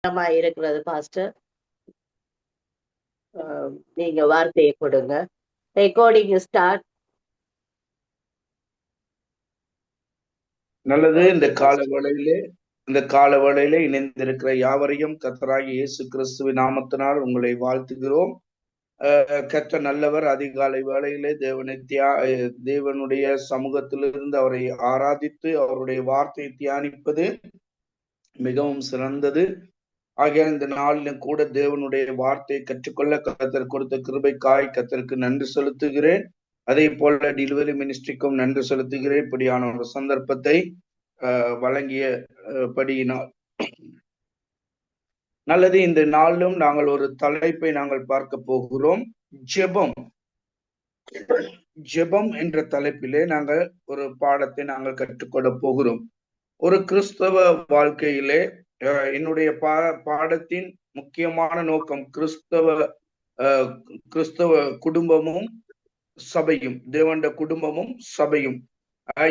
இருக்கிறது பாஸ்டர். நீங்க வார்த்தையை கொடுங்க. Recording start. நல்லது. இந்த கால வேளையிலே இணைந்திருக்கிற யாவரையும் கர்த்தராகிய இயேசு கிறிஸ்துவின் நாமத்தினால் உங்களை வாழ்த்துகிறோம். கர்த்தர் நல்லவர். அதிகாலை வேளையிலே தேவனுடைய சமூகத்திலிருந்து அவரை ஆராதித்து அவருடைய வார்த்தையை தியானிப்பது மிகவும் சிறந்தது. ஆகிய இந்த நாளிலும் கூட தேவனுடைய வார்த்தையை கற்றுக்கொள்ள கர்த்தர் கொடுத்த கிருபைக்காய் கர்த்தருக்கு நன்றி செலுத்துகிறேன். அதே போல டெலிவரி மினிஸ்ட்ரிக்கும் நன்றி செலுத்துகிறேன். இப்படியான ஒரு சந்தர்ப்பத்தை வழங்கியபடியினால். நல்லது. இந்த நாளிலும் நாங்கள் ஒரு தலைப்பை நாங்கள் பார்க்க போகிறோம். ஜெபம் என்ற தலைப்பிலே நாங்கள் ஒரு பாடத்தை நாங்கள் கற்றுக்கொள்ள போகிறோம். ஒரு கிறிஸ்தவ வாழ்க்கையிலே என்னுடைய பாடத்தின் முக்கியமான நோக்கம் கிறிஸ்தவ குடும்பமும் சபையும், தேவனுடைய குடும்பமும் சபையும்.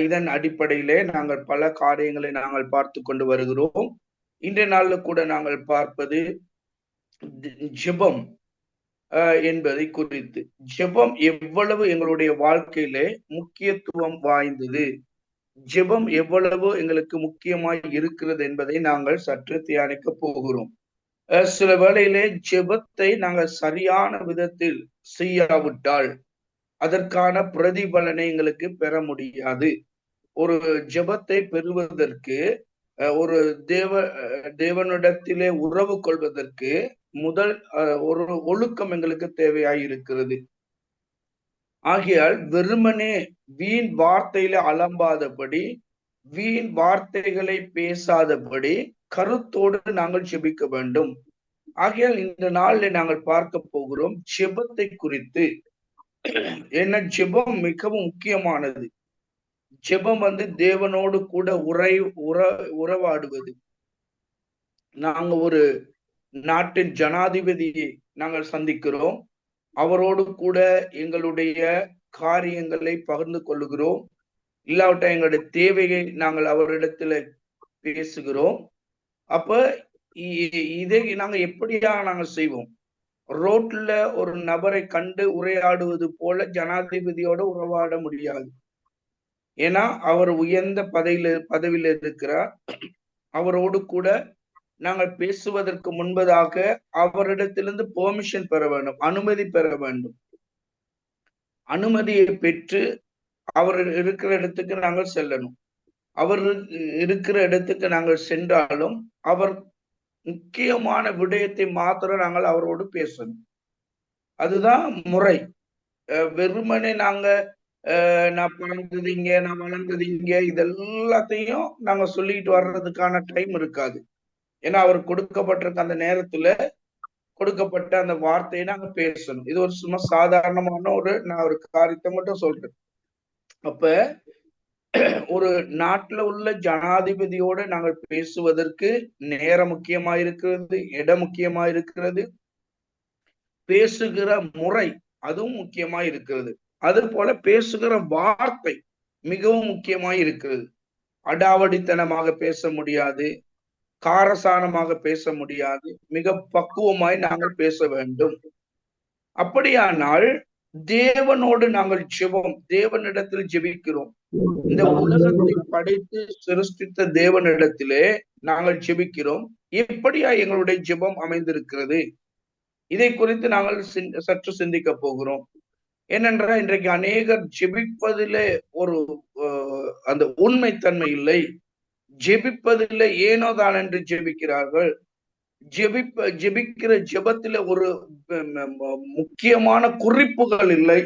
இதன் அடிப்படையிலே நாங்கள் பல காரியங்களை நாங்கள் பார்த்து கொண்டு வருகிறோம். இன்றைய நாள்ல கூட நாங்கள் பார்ப்பது ஜெபம் என்பதை குறித்து. ஜெபம் எவ்வளவு எங்களுடைய வாழ்க்கையிலே முக்கியத்துவம் வாய்ந்தது, ஜெபம் எவ்வளவு எங்களுக்கு முக்கியமாய் இருக்கிறது என்பதை நாங்கள் சற்று தியானிக்க போகிறோம். சில வேளையிலே ஜெபத்தை நாங்கள் சரியான விதத்தில் செய்யாவிட்டால் அதற்கான பிரதிபலனை எங்களுக்கு பெற முடியாது. ஒரு ஜெபத்தை பெறுவதற்கு, ஒரு தேவனிடத்திலே உறவு கொள்வதற்கு முதல் ஒரு ஒழுக்கம் எங்களுக்கு தேவையாயிருக்கிறது. ஆகையால் வெறுமனே வீண் வார்த்தையில அலம்பாதபடி, வீண் வார்த்தைகளை பேசாதபடி கருத்தோடு நாங்கள் ஜெபிக்க வேண்டும். ஆகையால் இந்த நாளில் நாங்கள் பார்க்க போகிறோம் ஜெபத்தை குறித்து. என்ன, ஜெபம் மிகவும் முக்கியமானது. ஜெபம் தேவனோடு கூட உறவாடுவது. நாங்க ஒரு நாட்டின் ஜனாதிபதியை நாங்கள் சந்திக்கிறோம். அவரோடு கூட எங்களுடைய காரியங்களை பகிர்ந்து கொள்ளுகிறோம். இல்லாவிட்ட எங்களுடைய தேவையை நாங்கள் அவரிடத்துல பேசுகிறோம். அப்ப இதை நாங்க எப்படியா நாங்கள் செய்வோம்? ரோட்ல ஒரு நபரை கண்டு உரையாடுவது போல ஜனாதிபதியோட உறவாட முடியாது. ஏன்னா அவர் உயர்ந்த பதவியில இருக்கிறார். அவரோடு கூட நாங்கள் பேசுவதற்கு முன்பதாக அவரிடத்திலிருந்து பெர்மிஷன் பெற வேண்டும், அனுமதி பெற வேண்டும். அனுமதியை பெற்று அவர் இருக்கிற இடத்துக்கு நாங்கள் செல்லணும். அவர் இருக்கிற இடத்துக்கு நாங்கள் சென்றாலும் அவர் முக்கியமான விடயத்தை மாத்திரம் நாங்கள் அவரோடு பேசணும். அதுதான் முறை. வெறுமனே நாங்க நான் பிறந்தது இங்க, நான் வளர்ந்தது இங்க, இதெல்லாத்தையும் நாங்க சொல்லிட்டு வர்றதுக்கான டைம் இருக்காது. ஏன்னா அவர் கொடுக்கப்பட்டிருக்க அந்த நேரத்துல கொடுக்கப்பட்ட அந்த வார்த்தையை நாங்க பேசணும். இது ஒரு சும்மா சாதாரணமான நான் ஒரு காரியத்தை மட்டும் சொல்றேன். அப்ப ஒரு நாட்டுல உள்ள ஜனாதிபதியோடு நாங்கள் பேசுவதற்கு நேரம் முக்கியமாயிருக்கிறது, இடம் முக்கியமாயிருக்கிறது, பேசுகிற முறை அதுவும் முக்கியமாயிருக்கிறது. அது போல பேசுகிற வார்த்தை மிகவும் முக்கியமாய் இருக்கிறது. அடாவடித்தனமாக பேச முடியாது, காரசானமாக பேச முடியாது, மிக பக்குவமாய் நாங்கள் பேச வேண்டும். அப்படியானால் தேவனோடு நாங்கள் ஜெபம், தேவனிடத்தில் ஜெபிக்கிறோம். இந்த உலகத்தை படைத்து சிருஷ்டித்த தேவனிடத்திலே நாங்கள் ஜெபிக்கிறோம். எப்படியா எங்களுடைய ஜெபம் அமைந்திருக்கிறது? இதை குறித்து நாங்கள் சற்று சிந்திக்க போகிறோம். ஏனென்றால் இன்றைக்கு அநேகர் ஜெபிப்பதிலே ஒரு அந்த உண்மைத்தன்மை இல்லை. ஜெபிப்பதில்லை, ஏனோதான் என்று ஜெபிக்கிறார்கள். ஜெபிக்கிற ஜெபத்தில ஒரு முக்கியமான குறிப்புகள் இல்லை.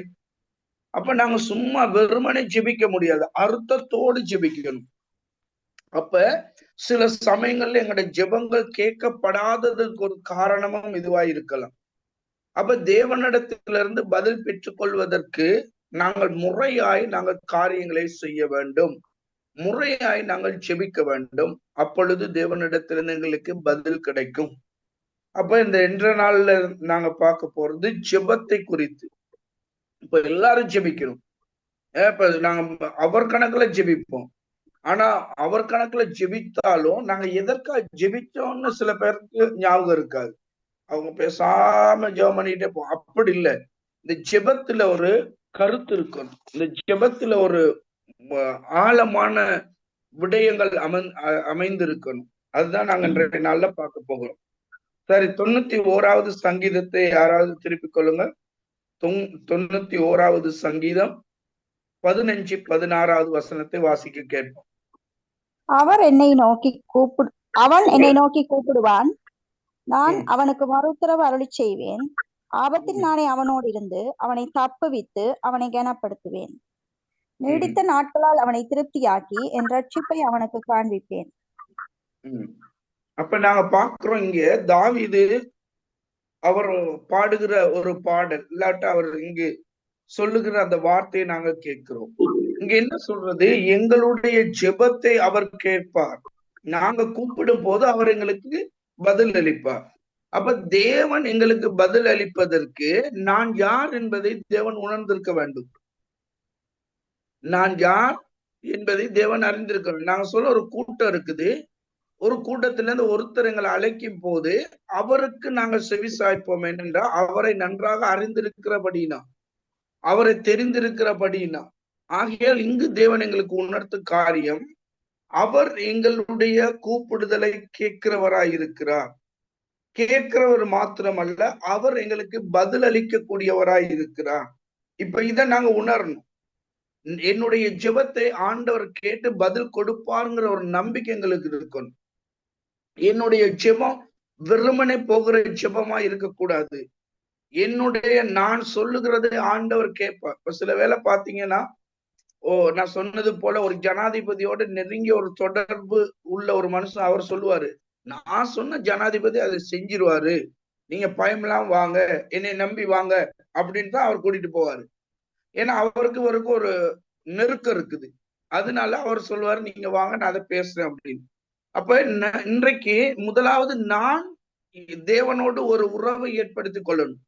அப்ப நாங்க சும்மா வெறுமனே ஜெபிக்க முடியாது, அர்த்தத்தோடு ஜெபிக்கணும். அப்ப சில சமயங்கள்ல எங்களுடைய ஜெபங்கள் கேட்கப்படாததுக்கு ஒரு காரணமும் இதுவாய் இருக்கலாம். அப்ப தேவனிடத்திலிருந்து பதில் பெற்றுக் கொள்வதற்கு நாங்கள் முறையாய் நாங்கள் காரியங்களை செய்ய வேண்டும், முறையாய் நாங்கள் ஜெபிக்க வேண்டும். அப்பொழுது தேவனிடத்திலிருந்து எங்களுக்கு பதில் கிடைக்கும். அப்ப இந்த இன்ற நாள்ல நாங்க பார்க்க போறது ஜெபத்தை குறித்து. இப்ப எல்லாரும் ஜெபிக்கணும். இப்ப நாங்க அவர் கணக்குல ஜெபிப்போம். ஆனா அவர் கணக்குல ஜெபித்தாலும் நாங்க எதற்காக ஜெபிச்சோம்னு சில பேருக்கு ஞாபகம் இருக்காது. அவங்க பேசாம ஜெபம் பண்ணிட்டே போ அப்படி இல்ல. இந்த ஜெபத்துல ஒரு கருத்து இருக்கணும். இந்த ஜெபத்துல ஒரு ஆழமான விடயங்கள் அமைந்திருக்கணும். அதுதான் நாங்க இன்றைய நாள்ல பார்க்க போகிறோம். சரி, 91வது சங்கீதத்தை யாராவது திருப்பிக் கொள்ளுங்க. 91வது சங்கீதம் 15, 16வது வசனத்தை வாசிக்க கேட்போம். அவன் என்னை நோக்கி கூப்பிடுவான், நான் அவனுக்கு மறுஉத்தரவு அருளிச் செய்வேன். ஆபத்தில் நானே அவனோடு இருந்து அவனை தப்புவித்து அவனை கனப்படுத்துவேன். நீடித்த நாட்களால் அவனை திருப்தியாக்கி என் ரட்சிப்பை அவனுக்கு காண்பிப்பேன். அப்ப நாங்க பாக்குறோம் இங்க தாவீது அவர் பாடுகிற ஒரு பாடல் இல்லாட்ட அவர் இங்கு சொல்லுகிற அந்த வார்த்தையை நாங்க கேட்கிறோம். இங்க என்ன சொல்றது? எங்களுடைய ஜெபத்தை அவர் கேட்பார். நாங்க கூப்பிடும் போது அவர் எங்களுக்கு பதில் அளிப்பார். அப்ப தேவன் எங்களுக்கு பதில் அளிப்பதற்கு நான் யார் என்பதை தேவன் உணர்ந்திருக்க வேண்டும். நான் யார் என்பதை தேவன் அறிந்திருக்க வேண்டும். நாங்க சொல்ல ஒரு கூட்டம் இருக்குது. ஒரு கூட்டத்தில இருந்து ஒருத்தர் எங்களை அழைக்கும் போது அவருக்கு நாங்கள் செவி சாய்ப்போம் என்றால் அவரை நன்றாக அறிந்திருக்கிறபடினா, அவரை தெரிந்திருக்கிறபடினா. ஆகையால் இங்கு தேவன் எங்களுக்கு உணர்த்தும் காரியம், அவர் எங்களுடைய கூப்பிடுதலை கேட்கிறவராய் இருக்கிறார். கேட்கிறவர் மாத்திரமல்ல, அவர் எங்களுக்கு பதில் அளிக்கக்கூடியவராய் இருக்கிறார். இப்ப இதை நாங்க உணரணும். என்னுடைய ஜெபத்தை ஆண்டவர் கேட்டு பதில் கொடுப்பாருங்கிற ஒரு நம்பிக்கை எங்களுக்கு இருக்கணும். என்னுடைய ஜெபம் வெறுமனே போகிற ஜெபமா இருக்கக்கூடாது. என்னுடைய நான் சொல்லுகிறதை ஆண்டவர் கேட்பார். இப்ப சில வேளை பாத்தீங்கன்னா, நான் சொன்னது போல ஒரு ஜனாதிபதியோட நெருங்கிய ஒரு தொடர்பு உள்ள ஒரு மனுஷன் அவர் சொல்லுவாரு, நான் சொன்ன ஜனாதிபதி அதை செஞ்சிருவாரு, நீங்க பயம்லாம் வாங்க, என்னை நம்பி வாங்க அப்படின்னு தான் அவர் கூட்டிட்டு போவாரு. ஏன்னா அவருக்கு ஒரு நெருக்கம் இருக்குது. அதனால அவர் சொல்லுவாரு, நீங்க வாங்க நான் அதை பேசுறேன் அப்படின்னு. அப்ப இன்றைக்கு முதலாவது நான் தேவனோடு ஒரு உறவை ஏற்படுத்தி கொள்ளணும்.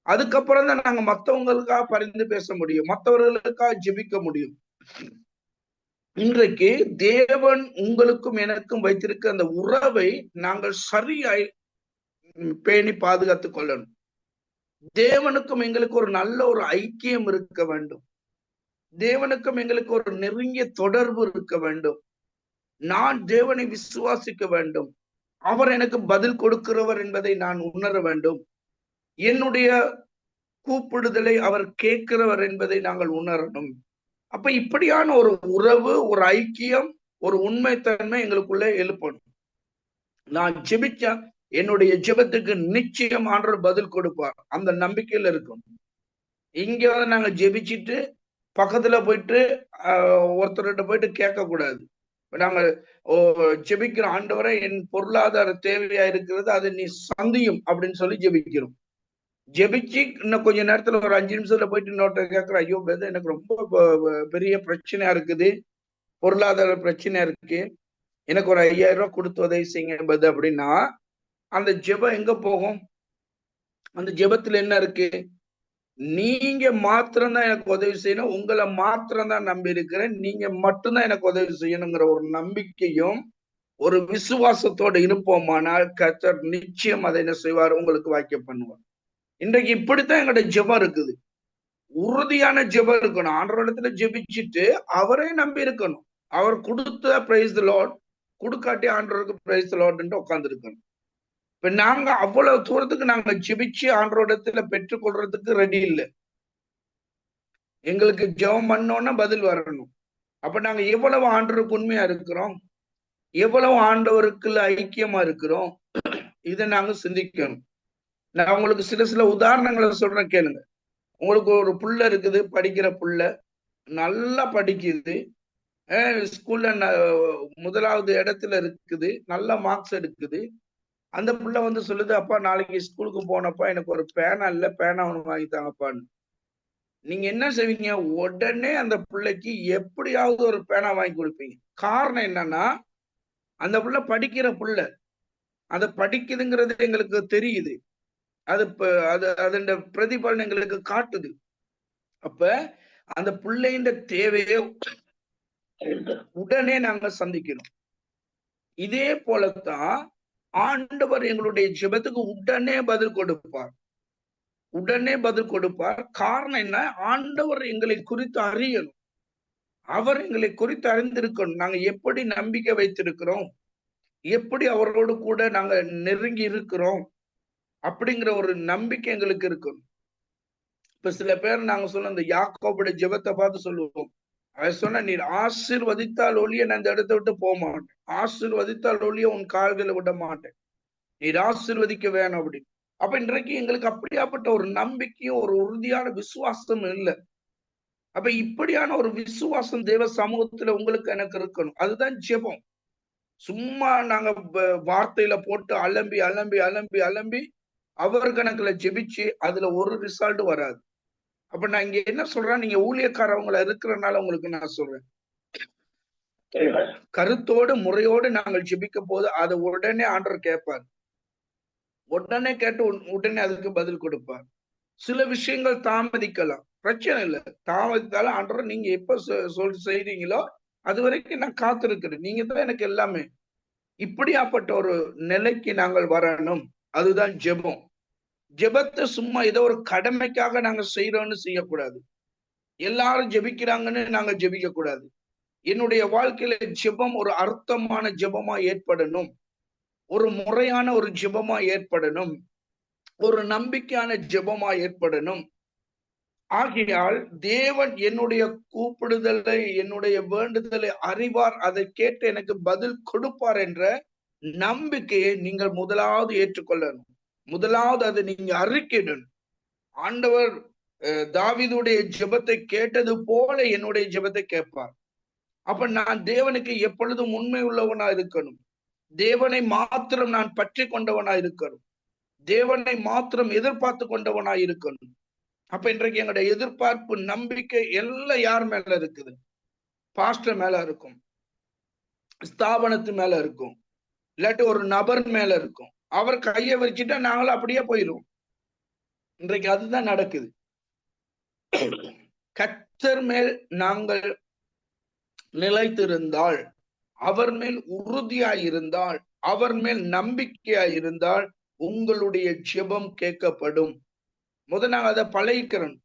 அதுக்கப்புறம் தான் நாங்க மற்றவங்களுக்காக பரிந்து பேச முடியும், மற்றவர்களுக்காக ஜெபிக்க முடியும். இன்றைக்கு தேவன் உங்களுக்கும் எனக்கும் வைத்திருக்க அந்த உறவை நாங்கள் சரியாய் பேணி பாதுகாத்துக் கொள்ளணும். தேவனுக்கும் எங்களுக்கு ஒரு நல்ல ஒரு ஐக்கியம் இருக்க வேண்டும். தேவனுக்கும் எங்களுக்கு ஒரு நெருங்கிய தொடர்பு இருக்க வேண்டும். நான் தேவனை விசுவாசிக்க வேண்டும். அவர் எனக்கு பதில் கொடுக்கிறவர் என்பதை நான் உணர வேண்டும். என்னுடைய கூப்பிடுதலை அவர் கேட்கிறவர் என்பதை நாங்கள் உணரணும். அப்ப இப்படியான ஒரு உறவு, ஒரு ஐக்கியம், ஒரு உண்மைத்தன்மை எங்களுக்குள்ள எழுப்பணும். நான் ஜெபிச்சா என்னுடைய ஜெபத்துக்கு நிச்சயம் ஆண்டவர் பதில் கொடுப்பார். அந்த நம்பிக்கையில இருக்கணும். இங்க வந்து நாங்க ஜெபிச்சுட்டு பக்கத்துல போயிட்டு ஒருத்தர்கிட்ட போயிட்டு கேட்க கூடாது. நாங்க ஜெபிக்கிற ஆண்டவரை என் பொருளாதார தேவையா இருக்கிறது, அதை நீ சந்தியும் அப்படின்னு சொல்லி ஜெபிக்கிறோம். ஜெபிச்சு இன்னும் கொஞ்ச நேரத்துல ஒரு 5 நிமிஷத்துல போயிட்டு இன்னொருத்த கேட்கிற, ஐயோ பேத எனக்கு ரொம்ப பெரிய பிரச்சனையா இருக்குது, பொருளாதார பிரச்சனையா இருக்கு, எனக்கு ஒரு 5000 ரூபாய் கொடுத்து உதவி செய்யுங்க பேத அப்படின்னா, அந்த ஜெபம் எங்க போகும்? அந்த ஜெபத்துல என்ன இருக்கு? நீங்க மாத்திரம்தான் எனக்கு உதவி செய்யணும், உங்களை மாத்திரம்தான் நம்பி இருக்கிறேன், நீங்க மட்டும்தான் எனக்கு உதவி செய்யணுங்கிற ஒரு நம்பிக்கையும் ஒரு விசுவாசத்தோடு இருப்போமானால் கர்த்தர் நிச்சயம் அதை என்ன செய்வார்? உங்களுக்கு வாக்கிய பண்ணுவார். இன்றைக்கு இப்படித்தான் எங்களோட ஜெபம் இருக்குது. உறுதியான ஜெபம் இருக்கணும். ஆண்டவரிடத்துல ஜெபிச்சுட்டு அவரே நம்பி இருக்கணும். அவர் கொடுத்த பிரைஸ் தி லார்ட், கொடுக்காட்டி ஆண்டவருக்கு பிரைஸ் தி லார்ட்ன்ட்டு உட்கார்ந்து இருக்கணும். இப்ப நாங்க அவ்வளவு தூரத்துக்கு நாங்க ஜெபிச்சு ஆண்டவரிடத்துல பெற்றுக்கொள்றதுக்கு ரெடி இல்லை. எங்களுக்கு ஜெபம் பண்ணோன்னா பதில் வரணும். அப்ப நாங்க எவ்வளவு ஆண்டவருக்கு உண்மையா இருக்கிறோம், எவ்வளவு ஆண்டவருக்குள்ள ஐக்கியமா இருக்கிறோம், இதை நாங்க சிந்திக்கணும். நான் உங்களுக்கு சில உதாரணங்களை சொல்றேன், கேளுங்க. உங்களுக்கு ஒரு புள்ள இருக்குது, படிக்கிற புள்ள, நல்லா படிக்குது, ஸ்கூல்ல முதலாவது இடத்துல இருக்குது, நல்ல மார்க்ஸ் எடுக்குது. அந்த புள்ள வந்து சொல்லுது, அப்பா நாளைக்கு ஸ்கூலுக்கு போனப்பா எனக்கு ஒரு பேனா இல்ல, பேனா ஒன்று வாங்கி தாங்கப்பான்னு. நீங்க என்ன செய்வீங்க? உடனே அந்த பிள்ளைக்கு எப்படியாவது ஒரு பேனா வாங்கி கொடுப்பீங்க. காரணம் என்னன்னா, அந்த புள்ள படிக்கிற புள்ள, அதை படிக்குதுங்கிறது எங்களுக்கு தெரியுது. அதோட பிரதிபலன் எங்களுக்கு காட்டுது. அப்ப அந்த பிள்ளைன்ற தேவையை உடனே நாங்க சந்திக்கிறோம். இதே போலத்தான் ஆண்டவர் எங்களுடைய ஜெபத்துக்கு உடனே பதில் கொடுப்பார். உடனே பதில் கொடுப்பார். காரணம் என்ன? ஆண்டவர் எங்களை குறித்து அறியணும். அவர் எங்களை குறித்து அறிந்திருக்கணும். நாங்க எப்படி நம்பிக்கை வைத்திருக்கிறோம், எப்படி அவரோடு கூட நாங்க நெருங்கி இருக்கிறோம் அப்படிங்கிற ஒரு நம்பிக்கை எங்களுக்கு இருக்கணும். இப்ப சில பேர் நாங்க சொன்ன இந்த யாக்கோபுடைய ஜெபத்தை பார்த்து சொல்லுவோம். அவர் சொன்ன, நீர் ஆசீர்வதித்தால் ஒழிய நான் இந்த இடத்தை விட்டு போக மாட்டேன், ஆசீர்வதித்தால் ஒழிய உன் கால்களை விட மாட்டேன், நீர் ஆசீர்வதிக்க வேணும் அப்படின்னு. அப்ப இன்றைக்கு எங்களுக்கு அப்படியாப்பட்ட ஒரு நம்பிக்கையும் ஒரு உறுதியான விசுவாசம் இல்லை. அப்ப இப்படியான ஒரு விசுவாசம் தேவ சமூகத்துல உங்களுக்கு எனக்கு இருக்கணும். அதுதான் ஜெபம். சும்மா நாங்க வார்த்தையில போட்டு அலம்பி அலம்பி அலம்பி அலம்பி அவர் கணக்குல ஜெபிச்சு அதுல ஒரு ரிசல்ட் வராது. அப்ப நான் இங்க என்ன சொல்றேன், நீங்க ஊழியக்காரவங்களை இருக்கிறனால உங்களுக்கு நான் சொல்றேன், கருத்தோடு முறையோடு நாங்கள் ஜெபிக்க போது அதை உடனே ஆண்டவர் கேட்பார். உடனே கேட்டு உடனே அதுக்கு பதில் கொடுப்பார். சில விஷயங்கள் தாமதிக்கலாம், பிரச்சனை இல்லை. தாமதித்தாலும் ஆண்டவர் நீங்க எப்ப செய்றீங்களோ அது வரைக்கும் நான் காத்திருக்கிறேன், நீங்க தான் எனக்கு எல்லாமே. இப்படியாப்பட்ட ஒரு நிலைக்கு நாங்கள் வரணும். அதுதான் ஜெபம். ஜெபத்தை சும்மா ஏதோ ஒரு கடமைக்காக நாங்க செய்யறோம்னு செய்யக்கூடாது. எல்லாரும் ஜெபிக்கிறாங்கன்னு நாங்க ஜெபிக்க கூடாது. என்னுடைய வாழ்க்கையில ஜெபம் ஒரு அர்த்தமான ஜெபமா ஏற்படணும், ஒரு முறையான ஒரு ஜெபமா ஏற்படணும், ஒரு நம்பிக்கையான ஜெபமா ஏற்படணும். ஆகையால் தேவன் என்னுடைய கூப்பிடுதலை, என்னுடைய வேண்டுதலை அறிவார், அதை கேட்டு எனக்கு பதில் கொடுப்பார் என்ற நம்பிக்கையை நீங்கள் முதலாவது ஏற்றுக்கொள்ளணும். முதலாவது அதை நீங்க அறிக்கையிடணும். ஆண்டவர் தாவீதுடைய ஜெபத்தை கேட்டது போல என்னுடைய ஜெபத்தை கேட்பார். அப்ப நான் தேவனுக்கு எப்பொழுதும் உண்மை உள்ளவனா இருக்கணும், தேவனை மாத்திரம் நான் பற்றி கொண்டவனா இருக்கணும், தேவனை மாத்திரம் எதிர்பார்த்து கொண்டவனா இருக்கணும். அப்ப இன்றைக்கு எங்களுடைய எதிர்பார்ப்பு நம்பிக்கை எல்லாம் யார் மேல இருக்குது? பாஸ்டர் மேல இருக்கும், ஸ்தாபனத்து மேல இருக்கும், இல்லாட்டி ஒரு நபர் மேல இருக்கும். அவர் கையை வச்சுட்டா நாங்களும் அப்படியே போயிடும். இன்றைக்கு அதுதான் நடக்குது. கர்த்தர் மேல் நாங்கள் நிலைத்திருந்தால், அவர் மேல் உறுதியாய் இருந்தால், அவர் மேல் நம்பிக்கையாய் இருந்தால் உங்களுடைய ஜெபம் கேட்கப்படும். முதல் நாங்க அதை பழகிக்கிறோம்.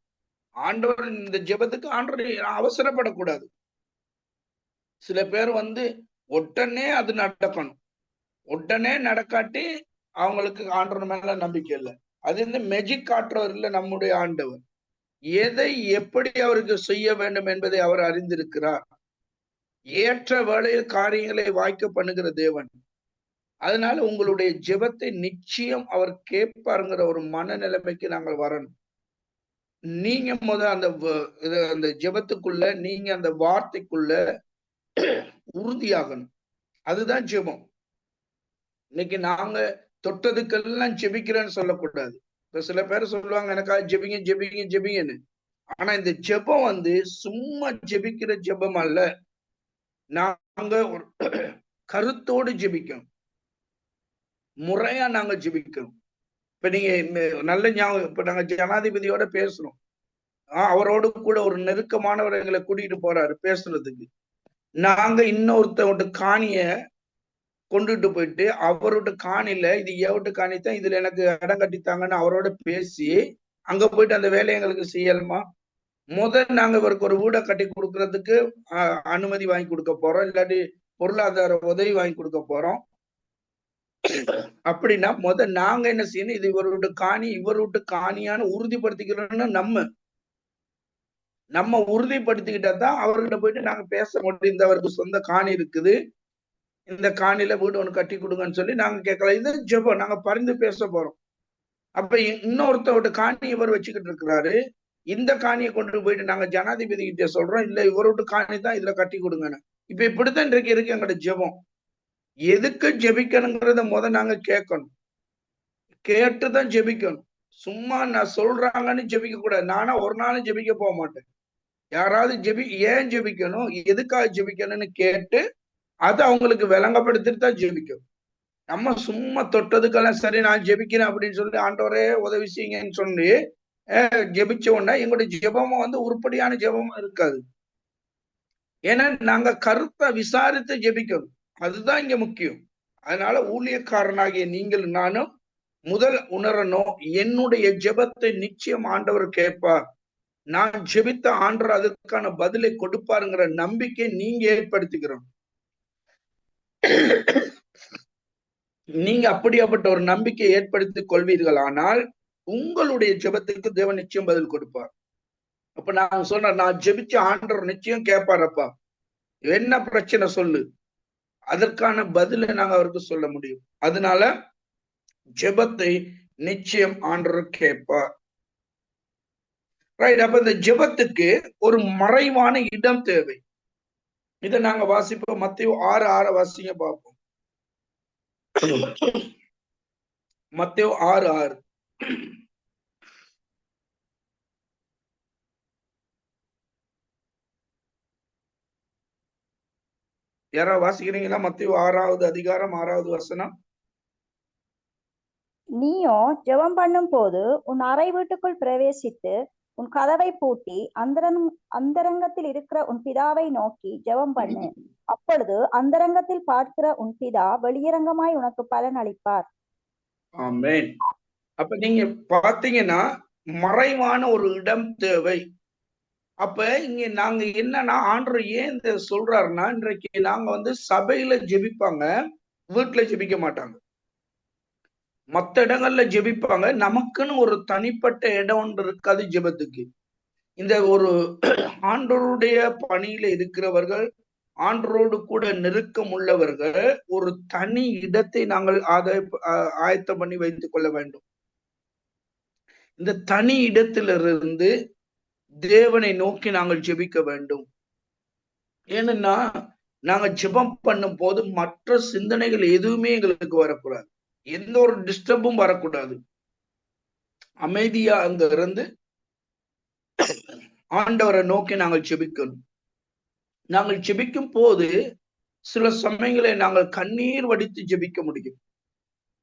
ஆண்டவர் இந்த ஜெபத்துக்கு ஆண்டவர் அவசரப்படக்கூடாது. சில பேர் உடனே அது நடக்கணும், உடனே நடக்காட்டி அவங்களுக்கு ஆண்டவர் மேல நம்பிக்கை இல்லை. அது மெஜிக் காட்டுறவர் இல்லை நம்முடைய ஆண்டவர். எதை எப்படி அவருக்கு செய்ய வேண்டும் என்பதை அவர் அறிந்திருக்கிறார். ஏற்ற வேளையில் காரியங்களை வாய்க்க பண்ணுகிற தேவன். அதனால உங்களுடைய ஜெபத்தை நிச்சயம் அவர் கேட்பாருங்கிற ஒரு மனநிலைமைக்கு நாங்கள் வரணும். நீங்க அந்த ஜெபத்துக்குள்ள, நீங்க அந்த வார்த்தைக்குள்ள உறுதியாகணும். அதுதான் ஜெபம். இன்னைக்கு நாங்க தொட்டதுக்கெல்லாம் ஜெபிக்கிறேன்னு சொல்லக்கூடாது. இப்ப சில பேர் சொல்லுவாங்க, எனக்காக ஜெபிங்க ஜெபிங்க ஜெபிங்கன்னு. ஆனா இந்த ஜெபம் சும்மா ஜெபிக்கிற ஜெபம் அல்ல. நாங்க ஒரு கருத்தோடு ஜெபிக்கணும், முறையா நாங்க ஜெபிக்கணும். இப்ப நீங்க நல்ல ஞாபகம், இப்ப நாங்க ஜனாதிபதியோட பேசுறோம், அவரோடு கூட ஒரு நெருக்கமானவர் எங்களை கூட்டிட்டு போறாரு பேசுறதுக்கு. நாங்க இன்னொருத்த காணிய கொண்டுட்டு போயிட்டு அவரோட காணில, இது எவட்டு காணித்தான், இதுல எனக்கு இடம் கட்டித்தாங்கன்னு அவரோட பேசி அங்க போயிட்டு அந்த வேலையை எங்களுக்கு செய்யணுமா? நாங்க இவருக்கு ஒரு வீடை கட்டி கொடுக்கறதுக்கு அனுமதி வாங்கி கொடுக்க போறோம், இல்லாட்டி பொருளாதார உதவி வாங்கி கொடுக்க போறோம். அப்படின்னா நாங்க என்ன செய்யணும், இது இவரோட காணி, இவரோட காணியான உறுதிப்படுத்திக்கிறோம்னு நம்ம உறுதிப்படுத்திக்கிட்டா தான் அவர்கிட்ட போயிட்டு நாங்க பேச முடியும். இந்த அவருக்கு சொந்த காணி இருக்குது, இந்த காணில வீடு ஒண்ணு கட்டி கொடுங்கன்னு சொல்லி நாங்க கேட்கலாம். இது ஜெபம். நாங்க பரிந்து பேச போறோம். அப்ப இன்னொருத்தரோட காணி இவர் வச்சுக்கிட்டு இருக்கிறாரு, இந்த காணியை கொண்டு போயிட்டு நாங்க ஜனாதிபதி கிட்ட சொல்றோம், இல்ல இவரோட காணி தான் இதுல கட்டி கொடுங்கன்னு. இப்ப இப்படித்தான் இருக்கு எங்களோட ஜெபம். எதுக்கு ஜெபிக்கணுங்கிறத நாங்க கேட்கணும், கேட்டுதான் ஜெபிக்கணும். சும்மா நான் சொல்றாங்கன்னு ஜெபிக்க கூடாது. நானா ஒரு நாளும் ஜெபிக்க போக மாட்டேன். யாராவது ஏன் ஜெபிக்கணும், எதுக்காக ஜெபிக்கணும்னு கேட்டு அதை அவங்களுக்கு விளங்கப்படுத்திட்டு தான் ஜெபிக்கணும். நம்ம சும்மா தொட்டதுக்கெல்லாம் சரி நான் ஜெபிக்கிறேன் அப்படின்னு சொல்லி ஆண்டவரே உதவி செய்யுங்கன்னு சொல்லி ஜெபிச்ச உடனே எங்களுடைய ஜெபமும் உருப்படியான ஜெபமா இருக்காது. ஏன்னா நாங்க கருத்தை விசாரித்து ஜெபிக்கணும். அதுதான் இங்க முக்கியம். அதனால ஊழியக்காரனாகிய நீங்கள் நானும் முதல் உணரணும், என்னுடைய ஜெபத்தை நிச்சயம் ஆண்டவர் கேட்பார், நான் ஜெபித்த ஆண்டவர் அதற்கான பதிலை கொடுப்பாருங்கிற நம்பிக்கை நீங்க ஏற்படுத்திக்கிறோம். நீங்க அப்படியாப்பட்ட ஒரு நம்பிக்கை ஏற்படுத்திக் கொள்வீர்கள், ஆனால் உங்களுடைய ஜெபத்துக்கு தேவன் நிச்சயம் பதில் கொடுப்பார். அப்ப நான் சொன்னேன், நான் ஜெபிச்ச ஆண்டவர் நிச்சயம் கேட்பாரப்பா, என்ன பிரச்சனை சொல்லு, அதற்கான பதிலை நாங்க அவருக்கு சொல்ல முடியும். அதனால ஜெபத்தை நிச்சயம் ஆண்டவர் கேட்பார். ரைட். அப்ப இந்த ஜெபத்துக்கு ஒரு மறைவான இடம் தேவை. இதை நாங்க வாசிப்போம். மத்தேயு 6:6 வாசிங்க பார்ப்போம். மத்தேயு 6:6. யாராவது வாசிக்கிறீங்களா? மத்தேயு 6வது அதிகாரம் 6வது வசனம். நீயோ ஜெபம் பண்ணும் போது உன் அறை வீட்டுக்குள் பிரவேசித்து உன் கதவை பூட்டி அந்தரங்கத்தில் இருக்கிற உன் பிதாவை நோக்கி ஜெபம் பண்ணு. அப்பொழுது அந்தரங்கத்தில் பார்க்கிற உன் பிதா வெளியரங்கமாய் உனக்கு பலன் அளிப்பார். ஆமென். அப்ப நீங்க பாத்தீங்கன்னா மறைவான ஒரு இடம் தேவை. அப்ப இங்க நாங்க என்னன்னா, ஆண்டவர் ஏன் இந்த சொல்றாருன்னா, இன்றைக்கு நாங்க சபையில ஜெபிப்பாங்க, வீட்டுல ஜெபிக்க மாட்டாங்க. மத்த இடங்கள்ல ஜெபிப்பாங்க, நமக்குன்னு ஒரு தனிப்பட்ட இடம் ஒன்று இருக்காது ஜெபத்துக்கு. இந்த ஒரு ஆண்டவருடைய பணியில இருக்கிறவர்கள், ஆண்டவரோடு கூட நெருக்கம் உள்ளவர்கள் ஒரு தனி இடத்தை நாங்கள் ஆயத்தம் பண்ணி வைத்துக் கொள்ள வேண்டும். இந்த தனி இடத்திலிருந்து தேவனை நோக்கி நாங்கள் ஜெபிக்க வேண்டும். ஏன்னா நாங்க ஜெபம் பண்ணும் போது மற்ற சிந்தனைகள் எதுவுமே எங்களுக்கு வரக்கூடாது, எந்த ஒரு டிஸ்டர்பும் வரக்கூடாது. அமைதியா அங்க இருந்து ஆண்டவரை நோக்கி நாங்கள் ஜெபிக்கணும். நாங்கள் ஜெபிக்கும் போது சில சமயங்களை நாங்கள் கண்ணீர் வடித்து ஜெபிக்க முடியும்.